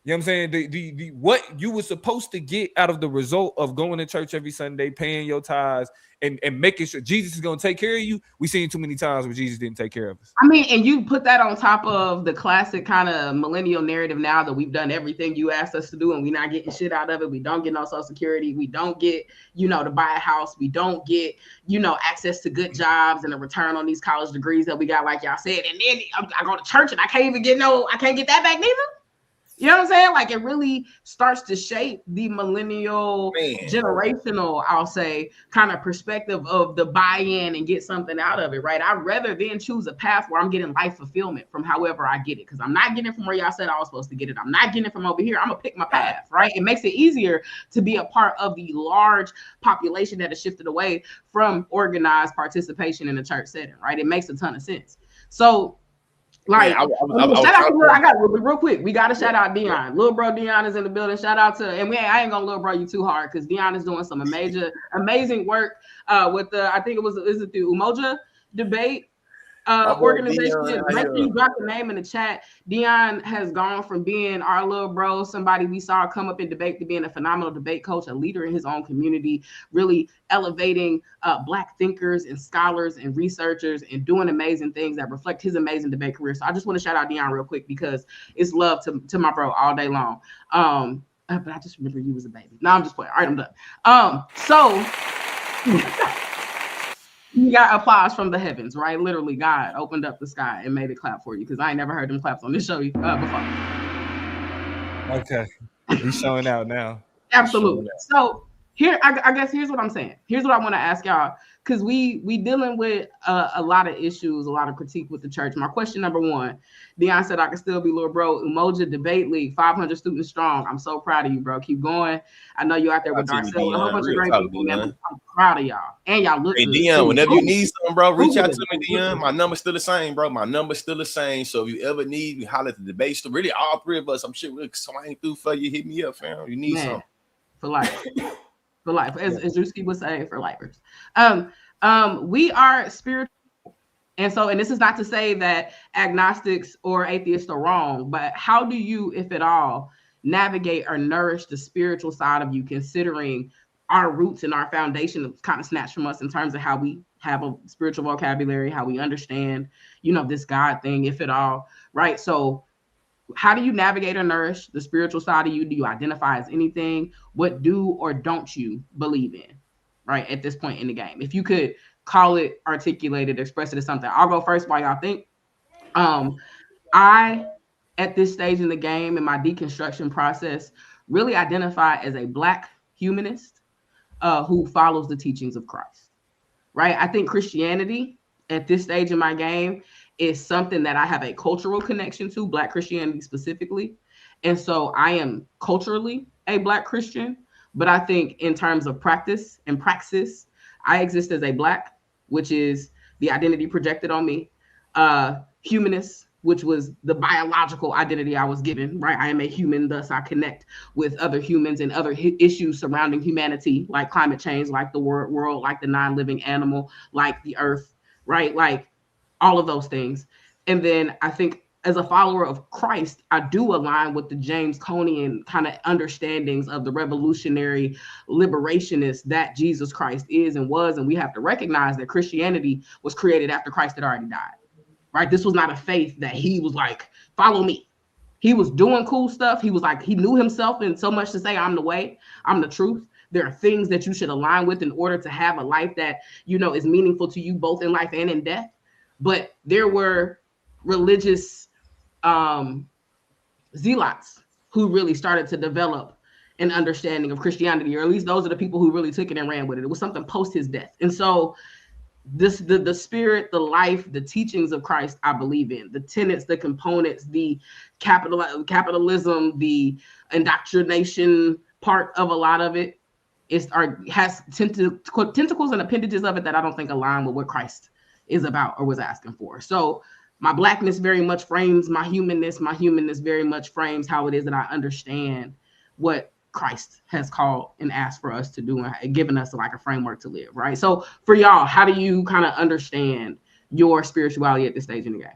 [SPEAKER 3] You know what I'm saying? The what you were supposed to get out of the result of going to church every Sunday, paying your tithes, and making sure Jesus is going to take care of you. We've seen too many times where Jesus didn't take care of us.
[SPEAKER 2] I mean, and you put that on top of the classic kind of millennial narrative now that we've done everything you asked us to do and we're not getting shit out of it. We don't get no Social Security. We don't get, you know, to buy a house. We don't get, you know, access to good jobs and a return on these college degrees that we got, like y'all said. And then I go to church and I can't get that back neither. You know what I'm saying? Like it really starts to shape the millennial generational, I'll say, kind of perspective of the buy-in and get something out of it, right? I'd rather then choose a path where I'm getting life fulfillment from however I get it, because I'm not getting it from where y'all said I was supposed to get it. I'm not getting it from over here. I'm gonna pick my path, right? It makes it easier to be a part of the large population that has shifted away from organized participation in the church setting, right? It makes a ton of sense. So, like, I got real quick. We got to shout out Dion. Little bro Dion is in the building. Shout out to, and I ain't gonna little bro you too hard because Dion is doing some amazing work with the, I think is it the Umoja debate organization. Make sure you drop the name in the chat. Dion has gone from being our little bro, somebody we saw come up in debate, to being a phenomenal debate coach, a leader in his own community, really elevating Black thinkers and scholars and researchers and doing amazing things that reflect his amazing debate career. So I just want to shout out Dion real quick because it's love to my bro all day long. But I just remember you was a baby. No, I'm just playing. All right, I'm done. So you got applause from the heavens, right? Literally, God opened up the sky and made it clap for you, because I ain't never heard them claps on this show before.
[SPEAKER 3] Okay, he's showing out now.
[SPEAKER 2] Absolutely. So here, I guess here's what I'm saying. Here's what I want to ask y'all, because we dealing with a lot of issues, a lot of critique with the church. My question number one, Dion said I can still be little bro. Umoja Debate League, 500 students strong. I'm so proud of you, bro. Keep going. I know you out there with Darcel, a whole bunch of great people, man. I'm proud of y'all. And y'all look good.
[SPEAKER 1] Dion, whenever you need something, bro, reach out to me, Dion. My number's still the same, bro. My number's still the same. So if you ever need me, holler at the debate store. Really, all three of us, I'm sure we'll swing through for you. Hit me up, fam. You need something.
[SPEAKER 2] For life. for life, as Drewski would say, for lifers. We are spiritual. And so, and this is not to say that agnostics or atheists are wrong, but how do you, if at all, navigate or nourish the spiritual side of you, considering our roots and our foundation is kind of snatched from us in terms of how we have a spiritual vocabulary, how we understand, this God thing, if at all, right? So how do you navigate or nourish the spiritual side of you? Do you identify as anything? What do or don't you believe in, right, at this point in the game? If you could call it, articulate it, express it as something. I'll go first while y'all think. I, at this stage in the game, in my deconstruction process, really identify as a Black humanist who follows the teachings of Christ, right? I think Christianity at this stage in my game is something that I have a cultural connection to, Black Christianity specifically. And so I am culturally a Black Christian, but I think in terms of practice and praxis, I exist as a Black, which is the identity projected on me, humanist, which was the biological identity I was given, right? I am a human, thus I connect with other humans and other issues surrounding humanity, like climate change, like the world, like the non-living animal, like the earth, right? Like all of those things. And then I think as a follower of Christ, I do align with the James Conian kind of understandings of the revolutionary liberationist that Jesus Christ is and was. And we have to recognize that Christianity was created after Christ had already died. Right? This was not a faith that he was like, follow me. He was doing cool stuff. He was like, he knew himself in so much to say, I'm the way, I'm the truth. There are things that you should align with in order to have a life that, is meaningful to you both in life and in death. But there were religious zealots who really started to develop an understanding of Christianity, or at least those are the people who really took it and ran with it. It was something post his death. And so the spirit, the life, the teachings of Christ, I believe in. The tenets, the components, the capitalism, the indoctrination part of a lot of it has tentacles and appendages of it that I don't think align with what Christ is about or was asking for. So my Blackness very much frames my humanness. My humanness very much frames how it is that I understand what Christ has called and asked for us to do and given us like a framework to live, right? So for y'all, how do you kind of understand your spirituality at this stage in the game?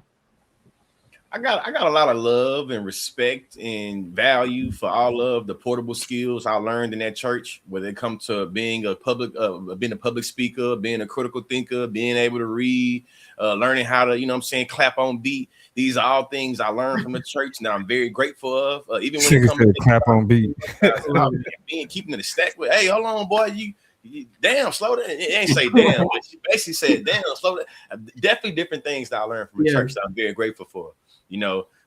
[SPEAKER 1] I got a lot of love and respect and value for all of the portable skills I learned in that church, whether it comes to being a public speaker, being a critical thinker, being able to read, learning how to, clap on beat. These are all things I learned from the church, and I'm very grateful of. Even when it comes to
[SPEAKER 3] clap on beat,
[SPEAKER 1] being keeping it a stack with, hey, hold on, boy, you damn, slow down. It ain't say damn, but she basically said damn, slow down. Definitely different things that I learned from the church that I'm very grateful for.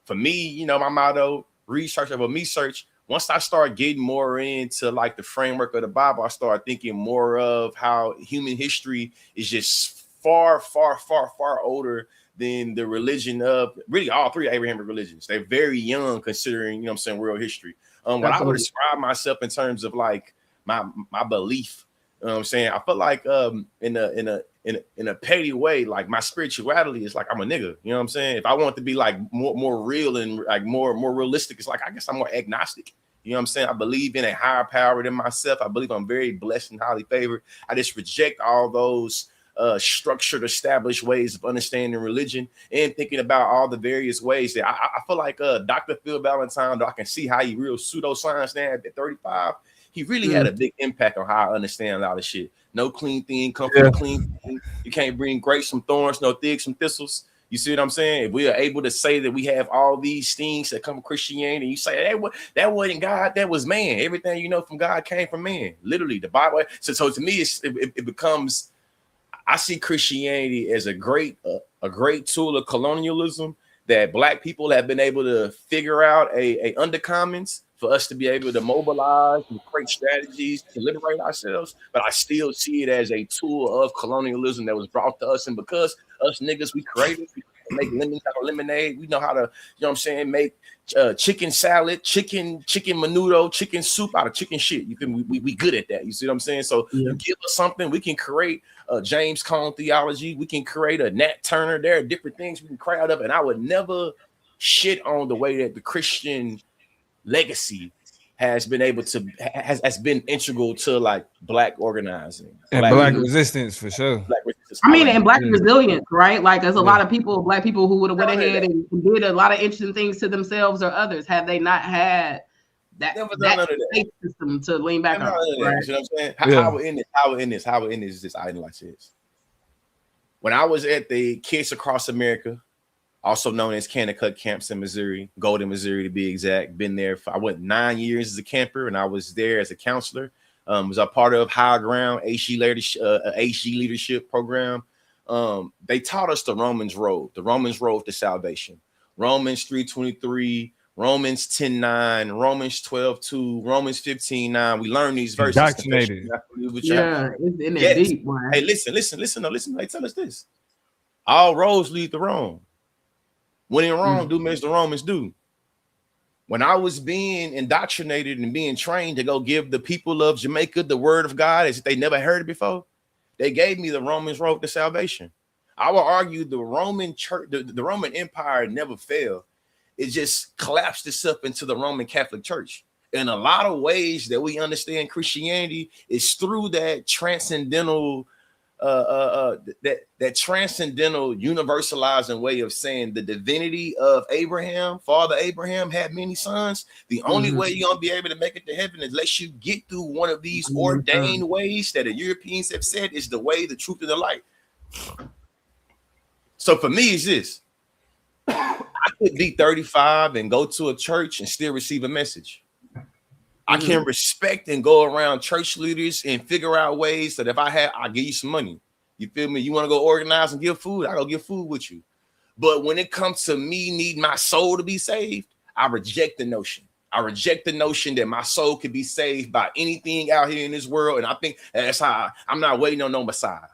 [SPEAKER 1] For me, my motto, research over me search. Once I start getting more into like the framework of the Bible, I start thinking more of how human history is just far, far, far, far older than the religion of really all three Abrahamic religions. They're very young considering, world history. What I would describe myself in terms of like my belief, I feel like in a petty way, like my spirituality is like I'm a nigga. You know what I'm saying? If I want to be like more real and like more realistic, it's like I guess I'm more agnostic. You know what I'm saying? I believe in a higher power than myself. I believe I'm very blessed and highly favored. I just reject all those structured, established ways of understanding religion and thinking about all the various ways that I feel like Dr. Phil Valentine, though I can see how he real pseudoscience now at 35. He really had a big impact on how I understand a lot of shit. No clean thing, come from clean thing. You can't bring grapes from thorns, no figs from thistles. You see what I'm saying? If we are able to say that we have all these things that come from Christianity, you say that wasn't God, that was man. Everything from God came from man. Literally, the Bible. So to me, it becomes. I see Christianity as a great tool of colonialism that Black people have been able to figure out a undercommons for us to be able to mobilize and create strategies to liberate ourselves. But I still see it as a tool of colonialism that was brought to us. And because us niggas, we creative, we make lemons out of lemonade. We know how to, make chicken salad, chicken menudo, chicken soup out of chicken shit. We good at that. You see what I'm saying? So you give us something, we can create a James Cone theology. We can create a Nat Turner. There are different things we can create out of it. And I would never shit on the way that the Christian legacy has been able to has been integral to like black organizing
[SPEAKER 3] and black resistance for sure.
[SPEAKER 2] I mean, and black resilience, right? Like, there's a lot of people, black people, who would have went ahead and did a lot of interesting things to themselves or others had they not had that system to lean back on. Right?
[SPEAKER 1] You know what I'm saying? How we end this is this item like this. When I was at the Kids Across America, also known as Kanakuk camps in Missouri, Golden, Missouri to be exact, been there for, I went 9 years as a camper, and I was there as a counselor. Was a part of High Ground HG leadership program. They taught us the Romans road to salvation. Romans 3:23, Romans 10:9, Romans 12:2, Romans 15:9. We learn these verses.
[SPEAKER 2] Indoctrinated. Yeah, it's in there deep, man.
[SPEAKER 1] Hey, listen. They tell us this. All roads lead to Rome. When in Rome, do as the Romans do. When I was being indoctrinated and being trained to go give the people of Jamaica the word of God as if they never heard it before, they gave me the Romans road to salvation. I will argue the Roman church, the Roman Empire never fell. It just collapsed itself into the Roman Catholic Church. In a lot of ways that we understand Christianity is through that transcendental that transcendental universalizing way of saying the divinity of Abraham. Father Abraham had many sons. The only way you're gonna be able to make it to heaven is unless you get through one of these ordained ways that the Europeans have said is the way, the truth, and the light. So for me, it's this. I could be 35 and go to a church and still receive a message. I can respect and go around church leaders and figure out ways that if I'll give you some money. You feel me? You want to go organize and give food? I go give food with you. But when it comes to me needing my soul to be saved, I reject the notion. I reject the notion that my soul could be saved by anything out here in this world. And I think that's how I'm not waiting on no Messiah.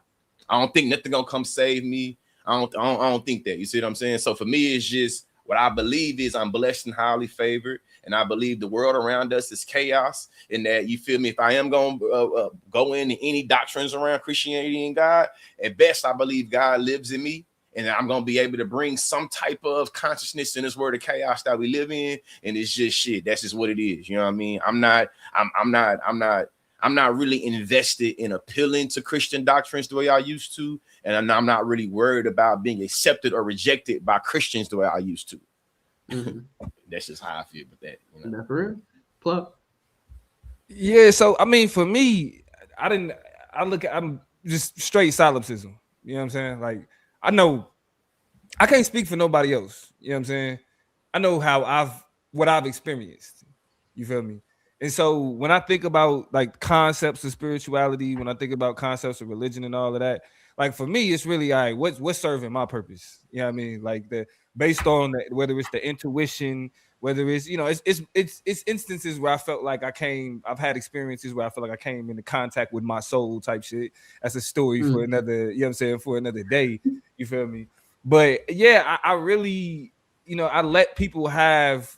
[SPEAKER 1] I don't think nothing gonna come save me. I don't think that. You see what I'm saying? So for me, it's just what I believe is I'm blessed and highly favored. And I believe the world around us is chaos, and that, you feel me, if I am going to go into any doctrines around Christianity and God, at best, I believe God lives in me, and I'm going to be able to bring some type of consciousness in this world of chaos that we live in. And it's just shit. That's just what it is. You know what I mean? I'm not really invested in appealing to Christian doctrines the way I used to. And I'm not really worried about being accepted or rejected by Christians the way I used to. That's just how I feel with that. You know?
[SPEAKER 2] That's real. Plug.
[SPEAKER 3] Yeah, so I mean, for me, I'm just straight solipsism. You know what I'm saying? Like, I know I can't speak for nobody else. You know what I'm saying? I know what I've experienced. You feel me? And so when I think about like concepts of spirituality, when I think about concepts of religion and all of that, like for me, it's really all right, what's serving my purpose? You know what I mean? Like based on whether it's the intuition, whether it's, you know, it's instances where I felt like I've had experiences where I feel like I came into contact with my soul type shit. That's a story for another, you know what I'm saying, for another day. You feel me? But yeah, I really, you know, I let people have,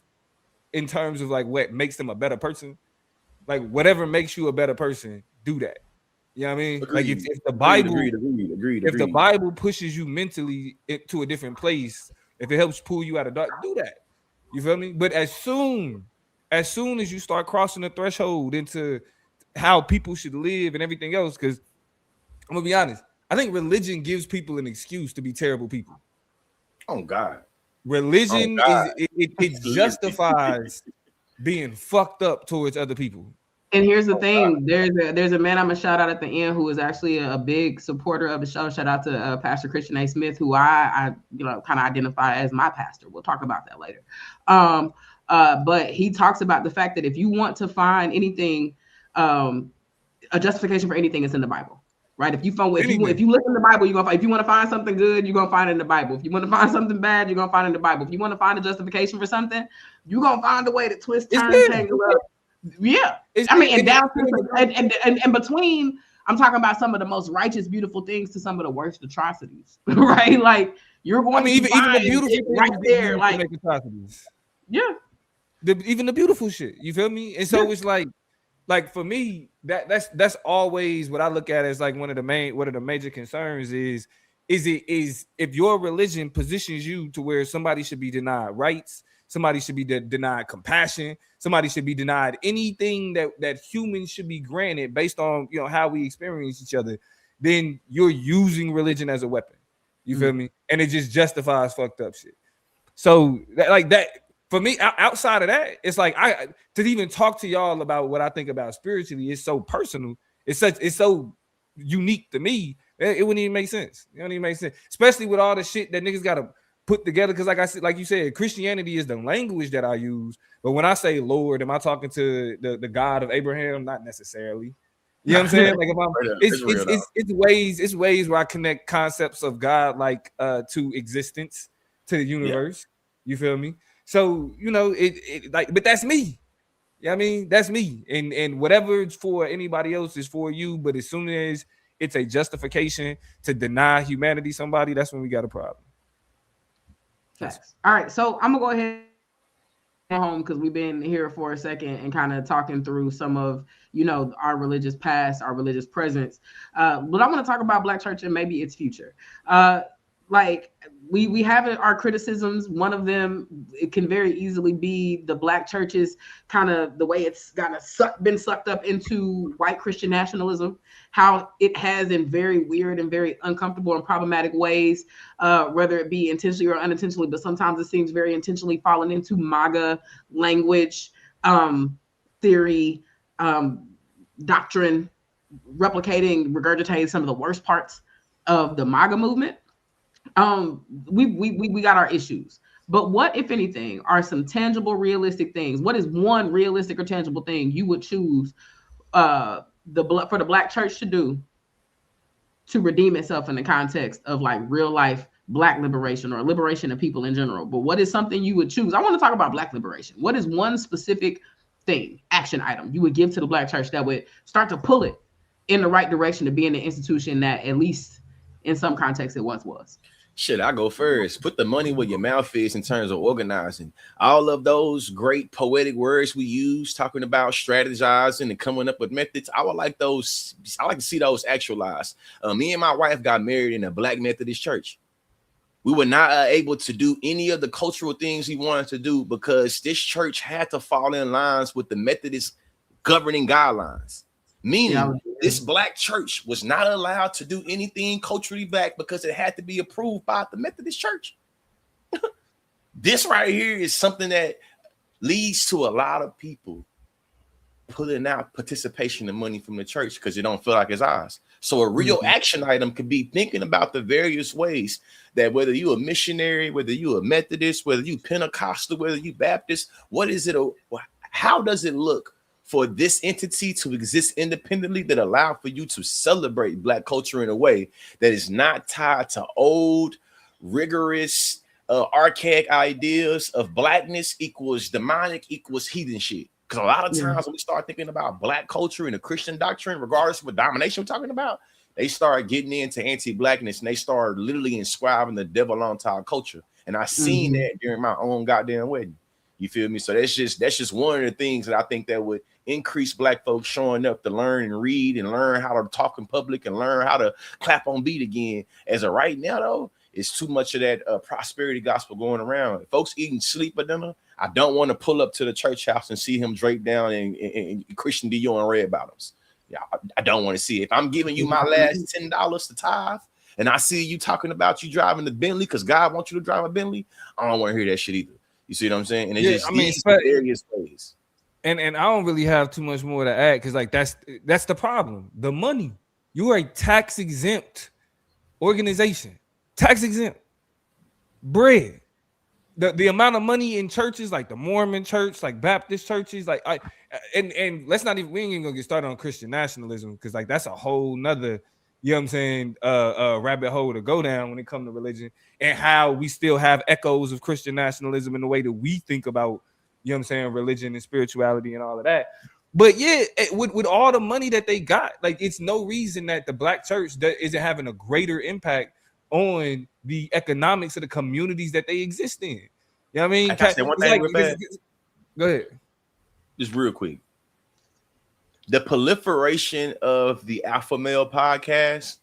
[SPEAKER 3] in terms of like what makes them a better person, like whatever makes you a better person, do that. You know what I mean? Agreed. Like if the Bible, if the Bible pushes you mentally to a different place, if it helps pull you out of dark, do that. You feel me? But as soon as you start crossing the threshold into how people should live and everything else, because I'm gonna be honest, I think religion gives people an excuse to be terrible people.
[SPEAKER 1] Oh God.
[SPEAKER 3] Religion it justifies being fucked up towards other people.
[SPEAKER 2] And here's the thing: there's a man I'm gonna shout out at the end who is actually a big supporter of the show. Shout out to Pastor Christian A. Smith, who I you know kind of identify as my pastor. We'll talk about that later. But he talks about the fact that if you want to find anything, a justification for anything is in the Bible, right? If you look in the Bible, you're gonna. If you want to find something good, you're gonna find it in the Bible. If you want to find something bad, you're gonna find it in the Bible. If you want to find a justification for something, you're gonna find a way to twist, turn, tangle up. Yeah, I mean, and down and between, I'm talking about some of the most righteous, beautiful things to some of the worst atrocities, right? Like you're going, even the beautiful right there, like atrocities. Yeah,
[SPEAKER 3] even the beautiful shit. You feel me? And so it's like for me, that's always what I look at as like one of the major concerns is if your religion positions you to where somebody should be denied rights, Somebody should be denied compassion. Somebody should be denied anything that humans should be granted based on, you know, how we experience each other. Then you're using religion as a weapon. You feel me? And it just justifies fucked up shit. So that for me, outside of that, it's like to even talk to y'all about what I think about spiritually is so personal. It's so unique to me. It wouldn't even make sense. It wouldn't even make sense, especially with all the shit that niggas got to put together. Because like you said, Christianity is the language that I use. But when I say Lord, am I talking to the God of Abraham? Not necessarily. You know what I'm saying? Like it's ways where I connect concepts of God like to existence, to the universe. Yeah. You feel me? So, you know, but that's me. Yeah, I mean, that's me. And whatever it's for anybody else is for you. But as soon as it's a justification to deny humanity somebody, that's when we got a problem.
[SPEAKER 2] Facts. All right, so I'm gonna go ahead home because we've been here for a second and kind of talking through some of, you know, our religious past, our religious presence. But I want to talk about Black church and maybe its future. Like we have our criticisms. One of them, it can very easily be the Black churches, kind of the way it's kind of been sucked up into white Christian nationalism, how it has in very weird and very uncomfortable and problematic ways, whether it be intentionally or unintentionally, but sometimes it seems very intentionally falling into MAGA language, theory, doctrine, regurgitating some of the worst parts of the MAGA movement. We got our issues, but what, if anything, are some tangible, realistic things? What is one realistic or tangible thing you would choose for the Black church to do to redeem itself in the context of like real life Black liberation or liberation of people in general? But what is something you would choose? I want to talk about Black liberation. What is one specific thing, action item you would give to the Black church that would start to pull it in the right direction to being the institution that, at least in some context, it once was?
[SPEAKER 1] Shit, I go first. Put the money where your mouth is in terms of organizing. All of those great poetic words we use, talking about strategizing and coming up with methods. I like to see those actualized. Me and my wife got married in a Black Methodist church. We were not able to do any of the cultural things we wanted to do because this church had to fall in lines with the Methodist governing guidelines. Meaning, this Black church was not allowed to do anything culturally Black because it had to be approved by the Methodist church. This right here is something that leads to a lot of people pulling out participation and money from the church because it don't feel like it's ours. So a real action item could be thinking about the various ways that whether you a missionary, whether you a Methodist, whether you Pentecostal, whether you Baptist, what is it? How does it look for this entity to exist independently that allow for you to celebrate Black culture in a way that is not tied to old, rigorous, archaic ideas of Blackness equals demonic equals heathen shit? Because a lot of times when we start thinking about Black culture and the Christian doctrine, regardless of what domination we're talking about, they start getting into anti-Blackness and they start literally inscribing the devil onto our culture. And I seen that during my own goddamn wedding. You feel me? So that's just one of the things that I think that would increase Black folks showing up to learn and read and learn how to talk in public and learn how to clap on beat again. As of right now, though, it's too much of that prosperity gospel going around. If folks eating sleeper dinner, I don't want to pull up to the church house and see him draped down in Christian Dior and red bottoms. Yeah, I don't want to see it. If I'm giving you my last $10 to tithe and I see you talking about you driving the Bentley because God wants you to drive a Bentley, I don't want to hear that shit either. You see what I'm saying? And it's various ways.
[SPEAKER 3] And I don't really have too much more to add because like that's the problem. The money. You are a tax exempt organization. Tax exempt. Bread. The amount of money in churches like the Mormon church, like Baptist churches, like and let's not even, we ain't even gonna get started on Christian nationalism because like that's a whole nother, you know what I'm saying, rabbit hole to go down when it comes to religion and how we still have echoes of Christian nationalism in the way that we think about, you know what I'm saying, religion and spirituality and all of that. But yeah, with all the money that they got, like it's no reason that the Black church isn't having a greater impact on the economics of the communities that they exist in. You know what I mean? Go ahead.
[SPEAKER 1] Just real quick. The proliferation of the Alpha Male podcast,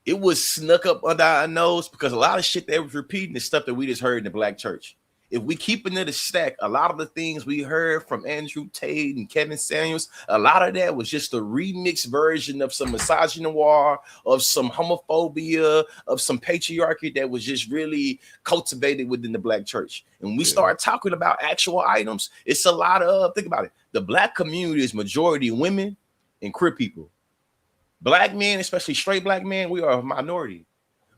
[SPEAKER 1] it was snuck up under our nose because a lot of shit they was repeating is stuff that we just heard in the Black church. If we keep it in the stack, a lot of the things we heard from Andrew Tate and Kevin Samuels, a lot of that was just a remixed version of some misogynoir, of some homophobia, of some patriarchy that was just really cultivated within the Black church. And we start talking about actual items. It's a lot of, think about it. The Black community is majority women and queer people. Black men, especially straight Black men, we are a minority.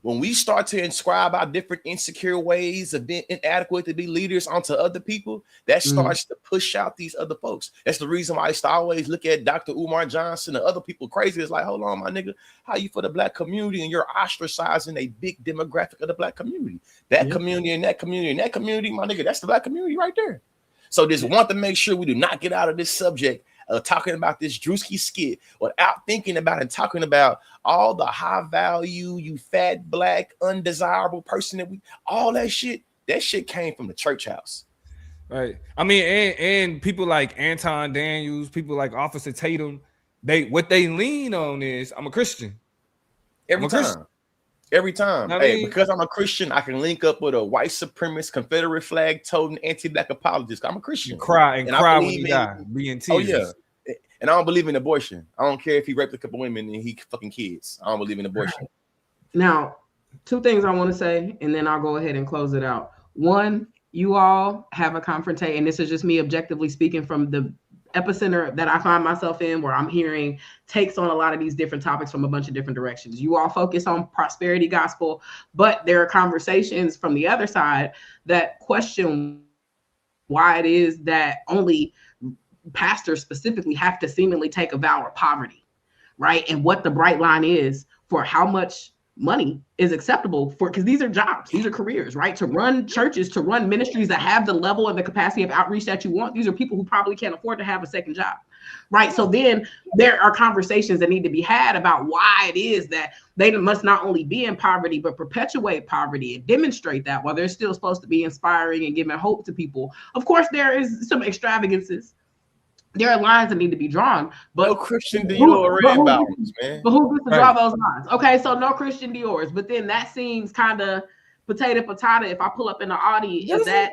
[SPEAKER 1] When we start to inscribe our different insecure ways of being inadequate to be leaders onto other people, that starts to push out these other folks. That's the reason why I used to always look at Dr. Umar Johnson and other people crazy. It's like, hold on, my nigga, how you for the Black community and you're ostracizing a big demographic of the Black community? That community and that community and that community, my nigga, that's the Black community right there. So just want to make sure we do not get out of this subject talking about this Drewski skit without thinking about and talking about all the high value, you fat Black undesirable person that all that shit came from the church house.
[SPEAKER 3] Right. I mean, and people like Anton Daniels, people like Officer Tatum, what they lean on is I'm a Christian.
[SPEAKER 1] Every time. Hey, because I'm a Christian, I can link up with a white supremacist, Confederate flag toting anti-Black apologist. I'm a Christian.
[SPEAKER 3] Cry when he die. Be in tears.
[SPEAKER 1] Oh, yeah. And I don't believe in abortion. I don't care if he raped a couple women and he fucking kids. I don't believe in abortion.
[SPEAKER 2] Now, two things I want to say, and then I'll go ahead and close it out. One, you all have a confrontation, and this is just me objectively speaking from the epicenter that I find myself in, where I'm hearing takes on a lot of these different topics from a bunch of different directions. You all focus on prosperity gospel, but there are conversations from the other side that question why it is that only pastors specifically have to seemingly take a vow of poverty, right? And what the bright line is for how much money is acceptable for, because these are jobs, these are careers, right? To run churches, to run ministries that have the level and the capacity of outreach that you want, these are people who probably can't afford to have a second job, right? So then there are conversations that need to be had about why it is that they must not only be in poverty, but perpetuate poverty and demonstrate that while they're still supposed to be inspiring and giving hope to people. Of course, there is some extravagances. There are lines that need to be drawn, but
[SPEAKER 1] no Christian Dior inbounds, man.
[SPEAKER 2] But who gets to draw those lines? Okay, so no Christian Dior's, but then that seems kind of potato if I pull up in the Audi. Is that?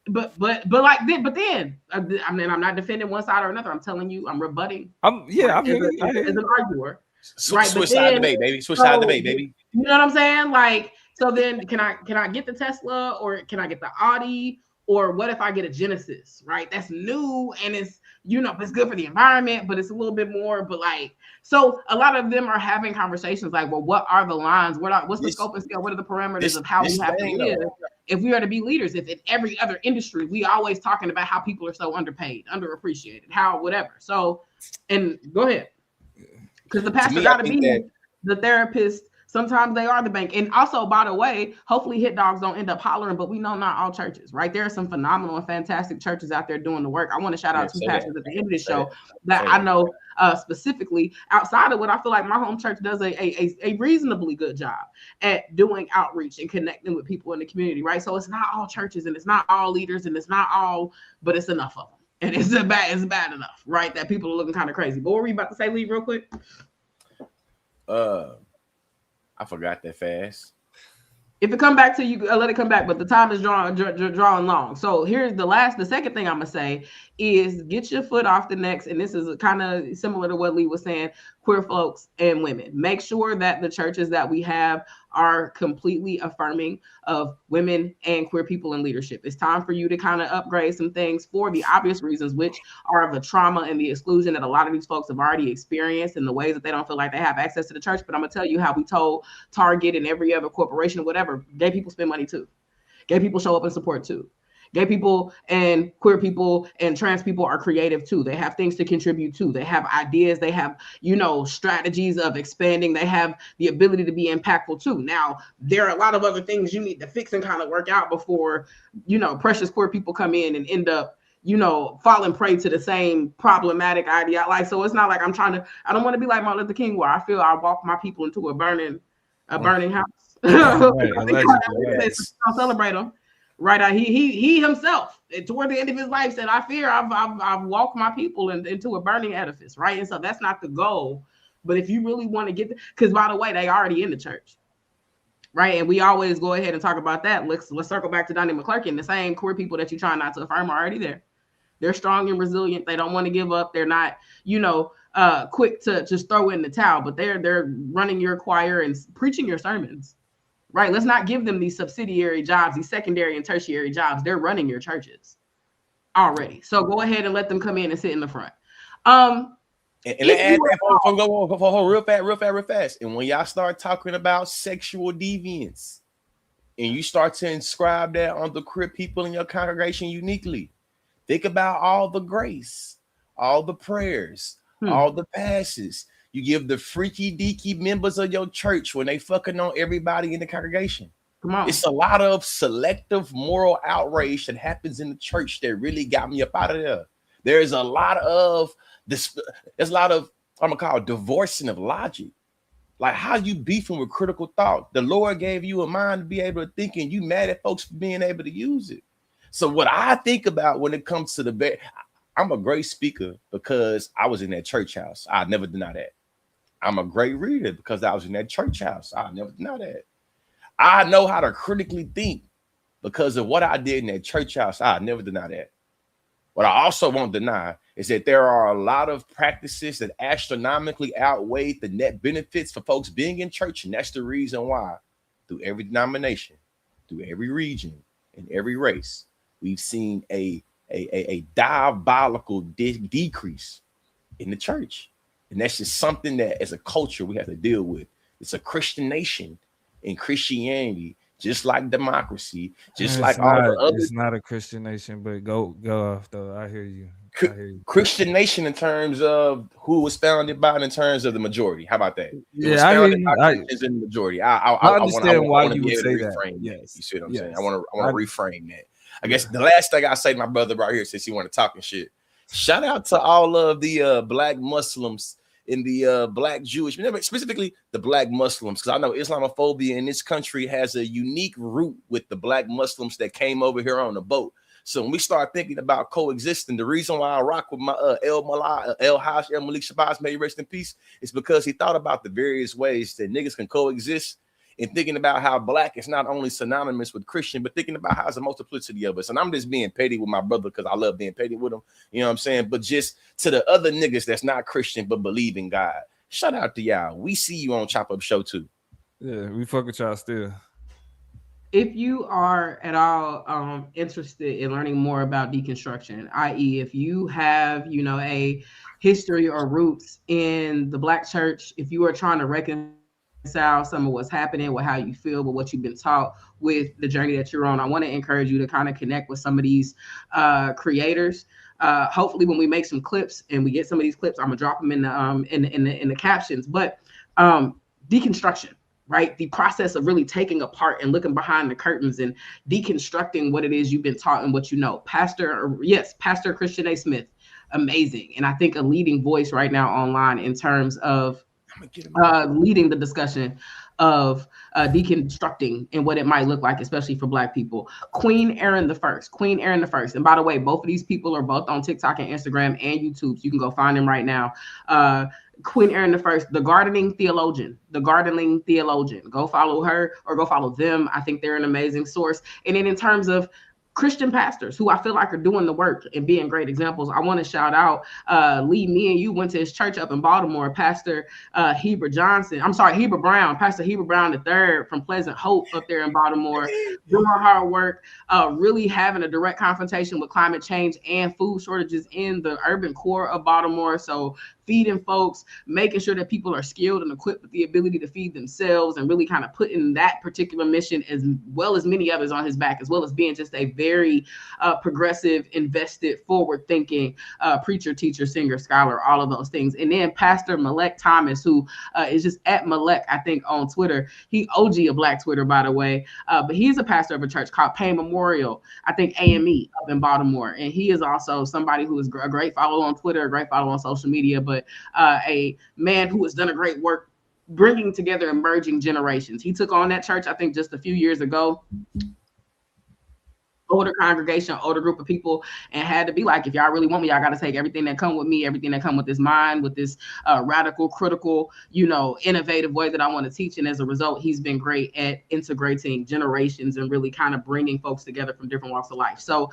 [SPEAKER 2] But then I mean, I'm not defending one side or another. I'm telling you, I'm rebutting.
[SPEAKER 3] I'm as
[SPEAKER 2] an arguer.
[SPEAKER 1] Switch side debate, baby. Switch side debate, baby.
[SPEAKER 2] You know what I'm saying? Like, so then can I get the Tesla or can I get the Audi? Or what if I get a Genesis, right? That's new and it's, it's good for the environment, but it's a little bit more, but like, so a lot of them are having conversations like, well, what are the lines? What's the scope and scale? What are the parameters of how we have to live if we are to be leaders? If in every other industry, we always talking about how people are so underpaid, underappreciated, how, whatever. So, and go ahead. Because the pastor got to be the therapist. Sometimes they are the bank. And also, by the way, hopefully hit dogs don't end up hollering, but we know not all churches, right? There are some phenomenal and fantastic churches out there doing the work. I want to shout out two pastors at the end of the show that I know specifically outside of what I feel like my home church does a reasonably good job at doing outreach and connecting with people in the community, right? So it's not all churches and it's not all leaders and it's not all, but it's enough of them. And it's bad enough, right? That people are looking kind of crazy. But what were you about to say, Lee, real quick?
[SPEAKER 1] I forgot that fast.
[SPEAKER 2] If it come back to you, let it come back. But the time is drawing long. So here's the second thing I'm gonna say is get your foot off the necks. And this is kind of similar to what Lee was saying, queer folks and women. Make sure that the churches that we have are completely affirming of women and queer people in leadership. It's time for you to kind of upgrade some things for the obvious reasons, which are the trauma and the exclusion that a lot of these folks have already experienced in the ways that they don't feel like they have access to the church. But I'm gonna tell you how we told Target and every other corporation or whatever, gay people spend money too. Gay people show up and support too. Gay people and queer people and trans people are creative too. They have things to contribute to. They have ideas. They have, strategies of expanding. They have the ability to be impactful too. Now, there are a lot of other things you need to fix and kind of work out before, precious queer people come in and end up, falling prey to the same problematic idea. Like, so it's not like I don't want to be like Martin Luther King, where I feel I walk my people into a burning house. I'll celebrate them. Right. He himself, toward the end of his life, said, I fear I've walked my people into a burning edifice. Right. And so that's not the goal. But if you really want to get because, by the way, they already in the church. right? And we always go ahead and talk about that. Let's circle back to Donnie McClurkin. The same queer people that you try not to affirm are already there. They're strong and resilient. They don't want to give up. They're not, quick to just throw in the towel, but they're running your choir and preaching your sermons, right? Let's not give them these subsidiary jobs, these secondary and tertiary jobs. They're running your churches already. So go ahead and let them come in and sit in the front.
[SPEAKER 1] And add that real fast. And when y'all start talking about sexual deviance, and you start to inscribe that on the queer people in your congregation uniquely, think about all the grace, all the prayers, all the passes you give the freaky deaky members of your church when they fucking on everybody in the congregation. Come on. It's a lot of selective moral outrage that happens in the church that really got me up out of there. There's a lot of this. There's a lot of, I'm gonna call it divorcing of logic. Like, how you beefing with critical thought? The Lord gave you a mind to be able to think, and you mad at folks for being able to use it. So what I think about when it comes to the I'm a great speaker because I was in that church house. I never deny that. I'm a great reader because I was in that church house. I never deny that. I know how to critically think because of what I did in that church house. I never deny that. What I also won't deny is that there are a lot of practices that astronomically outweigh the net benefits for folks being in church. And that's the reason why through every denomination, through every region, and every race, we've seen a diabolical decrease in the church. And that's just something that as a culture we have to deal with. It's a Christian nation, and Christianity, just like democracy, just like all the other.
[SPEAKER 3] It's not a Christian nation, but go off though. I hear you.
[SPEAKER 1] Christian nation in terms of who was founded by, in terms of the majority. How about that?
[SPEAKER 3] Yeah, I hear you.
[SPEAKER 1] Christians in the majority. I
[SPEAKER 3] understand why you would say that.
[SPEAKER 1] Yes. You see what I'm saying? I want to reframe that. I guess the last thing I say to my brother right here, since you want to talk and shit, shout out to all of the black Muslims in the black Jewish, specifically the black Muslims, because I know Islamophobia in this country has a unique root with the black Muslims that came over here on the boat. So when we start thinking about coexisting, the reason why I rock with my El Malik Shabazz, may he rest in peace, is because he thought about the various ways that niggas can coexist, and thinking about how black is not only synonymous with Christian, but thinking about how it's a multiplicity of us. And I'm just being petty with my brother because I love being petty with him. You know what I'm saying? But just to the other niggas that's not Christian but believe in God, shout out to y'all. We see you on Chop Up Show too.
[SPEAKER 3] Yeah, we fuck with y'all still.
[SPEAKER 2] If you are at all interested in learning more about deconstruction, i.e., if you have, a history or roots in the Black church, if you are trying to reconcile some of what's happening with how you feel, with what you've been taught, with the journey that you're on, I want to encourage you to kind of connect with some of these creators. Hopefully, when we make some clips and we get some of these clips, I'm gonna drop them in the captions. But deconstruction. Right, the process of really taking apart and looking behind the curtains and deconstructing what it is you've been taught and what you know. Pastor Christian A. Smith, amazing, and I think a leading voice right now online in terms of leading the discussion of deconstructing and what it might look like, especially for Black people. Queen Erin the First. And by the way, both of these people are both on TikTok and Instagram and YouTube, so you can go find them right now. Queen Erin the First, the gardening theologian. Go follow her or go follow them. I think they're an amazing source. And then in terms of Christian pastors who I feel like are doing the work and being great examples, I want to shout out Lee. Me and you went to his church up in Baltimore. Pastor Heber Brown, Pastor Heber Brown III from Pleasant Hope up there in Baltimore, doing hard work, really having a direct confrontation with climate change and food shortages in the urban core of Baltimore. So feeding folks, making sure that people are skilled and equipped with the ability to feed themselves, and really kind of putting that particular mission as well as many others on his back, as well as being just a very progressive, invested, forward-thinking preacher, teacher, singer, scholar, all of those things. And then Pastor Malek Thomas, who is just at Malek, I think, on Twitter. He OG of Black Twitter, by the way, but he's a pastor of a church called Payne Memorial, I think AME up in Baltimore. And he is also somebody who is a great follow on Twitter, a great follow on social media, but a man who has done a great work bringing together emerging generations. He took on that church, I think, just a few years ago. older congregation, older group of people, and had to be like, if y'all really want me, y'all got to take everything that come with me, everything that come with this mind, with this radical, critical, innovative way that I want to teach. And as a result, he's been great at integrating generations and really kind of bringing folks together from different walks of life. So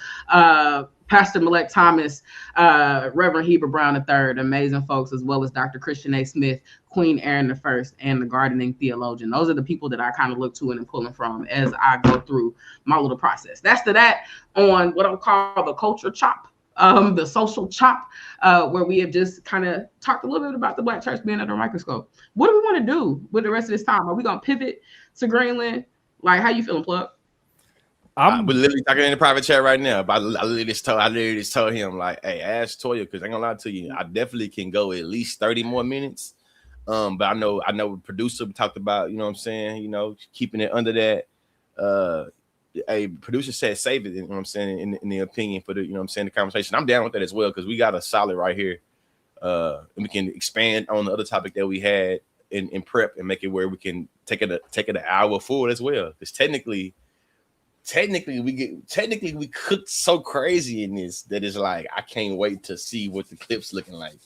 [SPEAKER 2] Pastor Malek Thomas, Reverend Heber Brown III, amazing folks, as well as Dr. Christian A. Smith, Queen Aaron I, and the gardening theologian. Those are the people that I kind of look to and am pulling from as I go through my little process. That's to that on what I'll call the culture chop, the social chop, where we have just kind of talked a little bit about the Black church being under a microscope. What do we want to do with the rest of this time? Are we going to pivot to Greenland? Like, how you feeling, Plug?
[SPEAKER 1] I'm literally talking in the private chat right now. But I literally just told him, like, hey, ask Toya, because I ain't gonna lie to you, I definitely can go at least 30 more minutes. But I know producer talked about, you know what I'm saying, keeping it under that. A producer said save it, you know what I'm saying, in the opinion for the, you know what I'm saying, the conversation. I'm down with that as well, because we got a solid right here. And we can expand on the other topic that we had in prep and make it where we can take it an hour forward as well. Because technically we cooked so crazy in this that it's like I can't wait to see what the clip's looking like.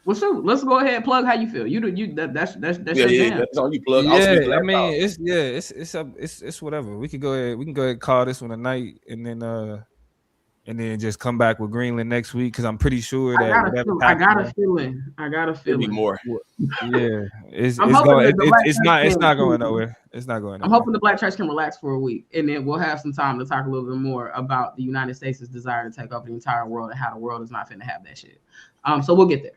[SPEAKER 2] Well, shoot, let's go ahead and Plug. How you feel? That's your jam.
[SPEAKER 1] That's all you, Plug.
[SPEAKER 3] Yeah, I mean, it's whatever. We can go ahead and call this one a night, and then just come back with Greenland next week, because I'm pretty sure that
[SPEAKER 2] I got a feeling.
[SPEAKER 1] It'll be more.
[SPEAKER 3] Yeah, it's not going nowhere. It's not going nowhere.
[SPEAKER 2] I'm hoping the Black church can relax for a week, and then we'll have some time to talk a little bit more about the United States' desire to take over the entire world and how the world is not finna have that shit. So we'll get there.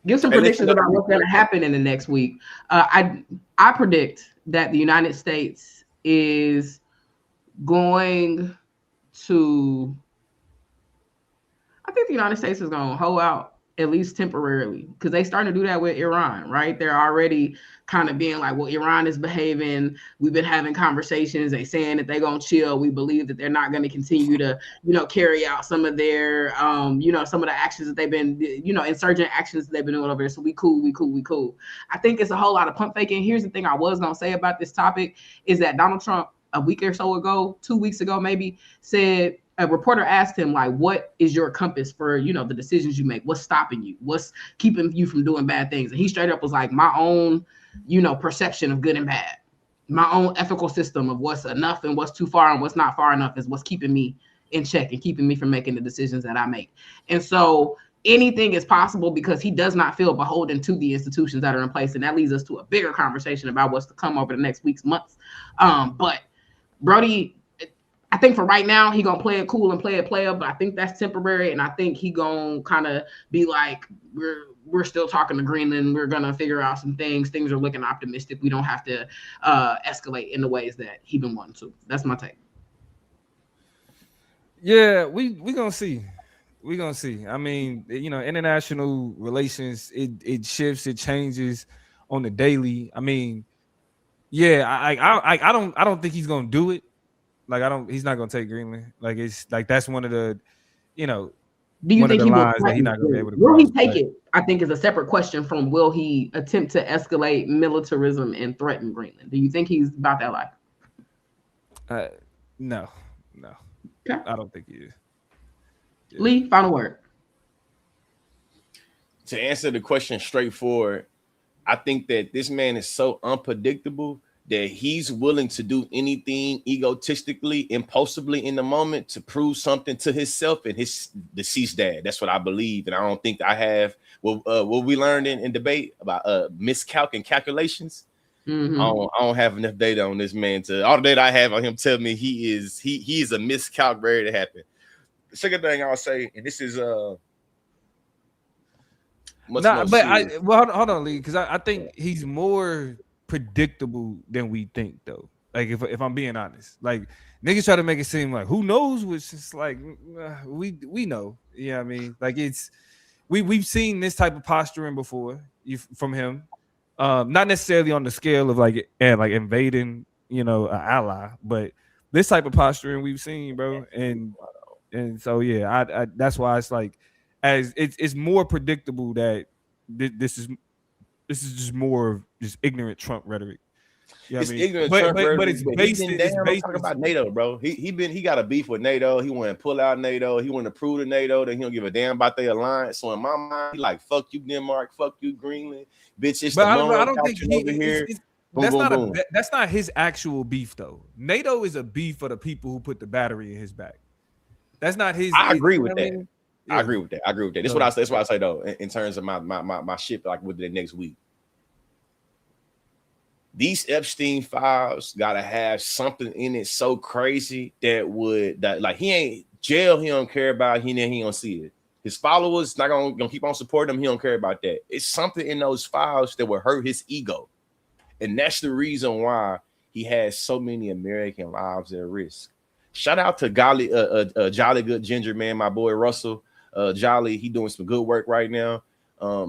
[SPEAKER 2] Give some predictions about what's going to happen in the next week. I predict that the United States is going to. I think the United States is going to hold out, at least temporarily, because they starting to do that with Iran, right? They're already kind of being like, well, Iran is behaving. We've been having conversations. They saying that they're going to chill. We believe that they're not going to continue to, carry out some of their, some of the actions that they've been, insurgent actions that they've been doing over there. So we cool. I think it's a whole lot of pump faking. Here's the thing I was going to say about this topic is that Donald Trump, a week or so ago, 2 weeks ago, maybe, said, a reporter asked him, like, what is your compass for, the decisions you make? What's stopping you? What's keeping you from doing bad things? And he straight up was like, my own, perception of good and bad. My own ethical system of what's enough and what's too far and what's not far enough is what's keeping me in check and keeping me from making the decisions that I make. And so anything is possible because he does not feel beholden to the institutions that are in place. And that leads us to a bigger conversation about what's to come over the next weeks, months. But Brody, I think for right now, he gonna play it cool and play it player, but I think that's temporary, and I think he gonna kind of be like, we're still talking to Greenland. We're gonna figure out some things. Things are looking optimistic. We don't have to escalate in the ways that he been wanting to. That's my take.
[SPEAKER 3] Yeah, we gonna see. We gonna see. I mean, international relations, it shifts, it changes on the daily. I mean, yeah, I don't think he's gonna do it. Like, he's not gonna take Greenland. Like, it's like that's one of the,
[SPEAKER 2] Do you think he will? That he's not gonna be able to will he take it? I think is a separate question from will he attempt to escalate militarism and threaten Greenland? Do you think he's about that life?
[SPEAKER 3] No. Okay. I don't think he is.
[SPEAKER 2] Yeah. Lee, final word.
[SPEAKER 1] To answer the question straightforward, I think that this man is so unpredictable that he's willing to do anything egotistically, impulsively in the moment to prove something to himself and his deceased dad. That's what I believe. And I don't think I have what we learned in debate about miscalc and calculations. Mm-hmm. I don't have enough data on this man all the data I have on him tell me he is a miscalc ready to happen. The second thing I'll say, and this is
[SPEAKER 3] hold on, Lee, because I think he's more predictable than we think, though. Like, if I'm being honest, like, niggas try to make it seem like who knows, which is like we know. Yeah, I mean, like, it's we've seen this type of posturing before from him. Not necessarily on the scale of like invading, an ally, but this type of posturing we've seen, bro. And so yeah, I that's why it's like, as it's more predictable that this is just more of just ignorant Trump rhetoric. Yeah,
[SPEAKER 1] It's
[SPEAKER 3] I mean,
[SPEAKER 1] ignorant
[SPEAKER 3] but
[SPEAKER 1] Trump,
[SPEAKER 3] it's
[SPEAKER 1] but
[SPEAKER 3] based.
[SPEAKER 1] he been
[SPEAKER 3] It's
[SPEAKER 1] down. I'm
[SPEAKER 3] based.
[SPEAKER 1] talking about NATO, bro. He got a beef with NATO. He want to pull out NATO. He want to prove to NATO that he don't give a damn about their alliance. So in my mind, he like, fuck you, Denmark, fuck you, Greenland, bitch. It's
[SPEAKER 3] But
[SPEAKER 1] the
[SPEAKER 3] I
[SPEAKER 1] Monroe
[SPEAKER 3] don't think
[SPEAKER 1] Doctrine over here. Boom,
[SPEAKER 3] that's
[SPEAKER 1] boom,
[SPEAKER 3] not
[SPEAKER 1] boom.
[SPEAKER 3] that's not his actual beef though. NATO is a beef for the people who put the battery in his back. That's not his.
[SPEAKER 1] I agree with
[SPEAKER 3] I
[SPEAKER 1] that.
[SPEAKER 3] mean?
[SPEAKER 1] Yeah. I agree with that. That's what I say. That's what I say though. In terms of my shit, like with the next week. These Epstein files gotta have something in it so crazy that like he ain't jail. He don't care about. He don't see it. His followers not gonna keep on supporting him. He don't care about that. It's something in those files that will hurt his ego, and that's the reason why he has so many American lives at risk. Shout out to Jolly Good Ginger man, my boy Russell Jolly. He doing some good work right now.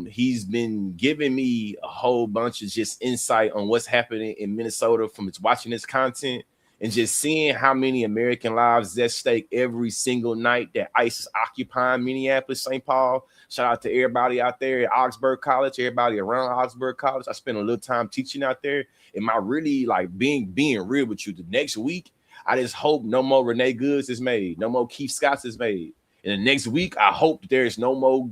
[SPEAKER 1] He's been giving me a whole bunch of just insight on what's happening in Minnesota from watching his content and just seeing how many American lives is at stake every single night that ICE is occupying Minneapolis, St. Paul. Shout out to everybody out there at Augsburg College, everybody around Augsburg College. I spent a little time teaching out there. Am I really like being real with you? The next week, I just hope no more Renee Goods is made, no more Keith Scotts is made. In the next week, I hope there's no more,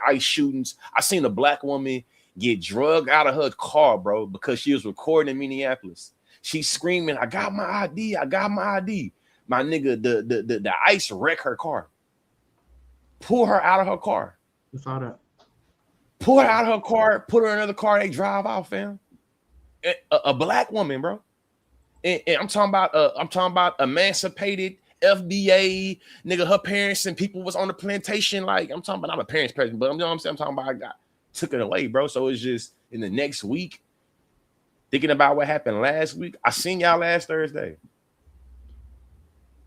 [SPEAKER 1] ICE shootings. I seen a black woman get drugged out of her car, bro, because she was recording in Minneapolis. She's screaming, I got my ID, I got my ID. My nigga, the ICE wreck her car. Pull her out of her car.
[SPEAKER 2] I saw that.
[SPEAKER 1] Pull her out of her car, put her in another car, they drive off, fam. A black woman, bro. And I'm talking about emancipated FBA, nigga, her parents and people was on the plantation. Like, I'm talking about, I'm a parent's person, but you know what I'm saying? I'm talking about I took it away, bro. So it's just in the next week, thinking about what happened last week. I seen y'all last Thursday.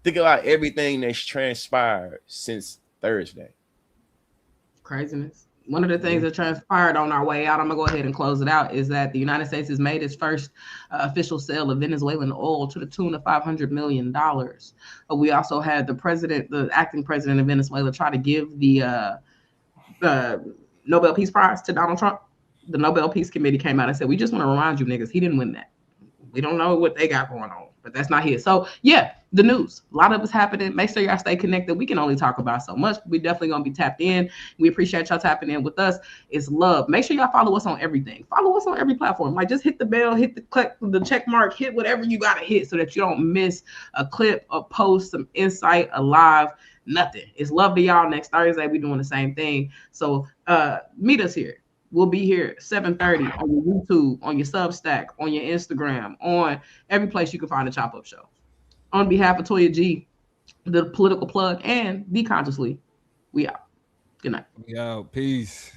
[SPEAKER 1] Think about everything that's transpired since Thursday.
[SPEAKER 2] Craziness. One of the things that transpired on our way out, I'm gonna go ahead and close it out, is that the United States has made its first official sale of Venezuelan oil to the tune of $500 million. We also had the acting president of Venezuela, try to give the Nobel Peace Prize to Donald Trump. The Nobel Peace Committee came out and said, we just want to remind you niggas, he didn't win that. We don't know what they got going on, but that's not his. So yeah, the news, a lot of it's happening. Make sure y'all stay connected. We can only talk about so much. We definitely gonna be tapped in. We appreciate y'all tapping in with us. It's love. Make sure y'all follow us on everything. Follow us on every platform. Like, just hit the bell, hit the click, the check mark, hit whatever you gotta hit so that you don't miss a clip, a post, some insight, a live, nothing. It's love to y'all. Next Thursday, we doing the same thing. So meet us here. We'll be here 7:30 on your YouTube, on your Substack, on your Instagram, on every place you can find a Chop Up Show. On behalf of Toya G, the political plug, and Be Consciously, we out. Good night.
[SPEAKER 3] We out. Peace.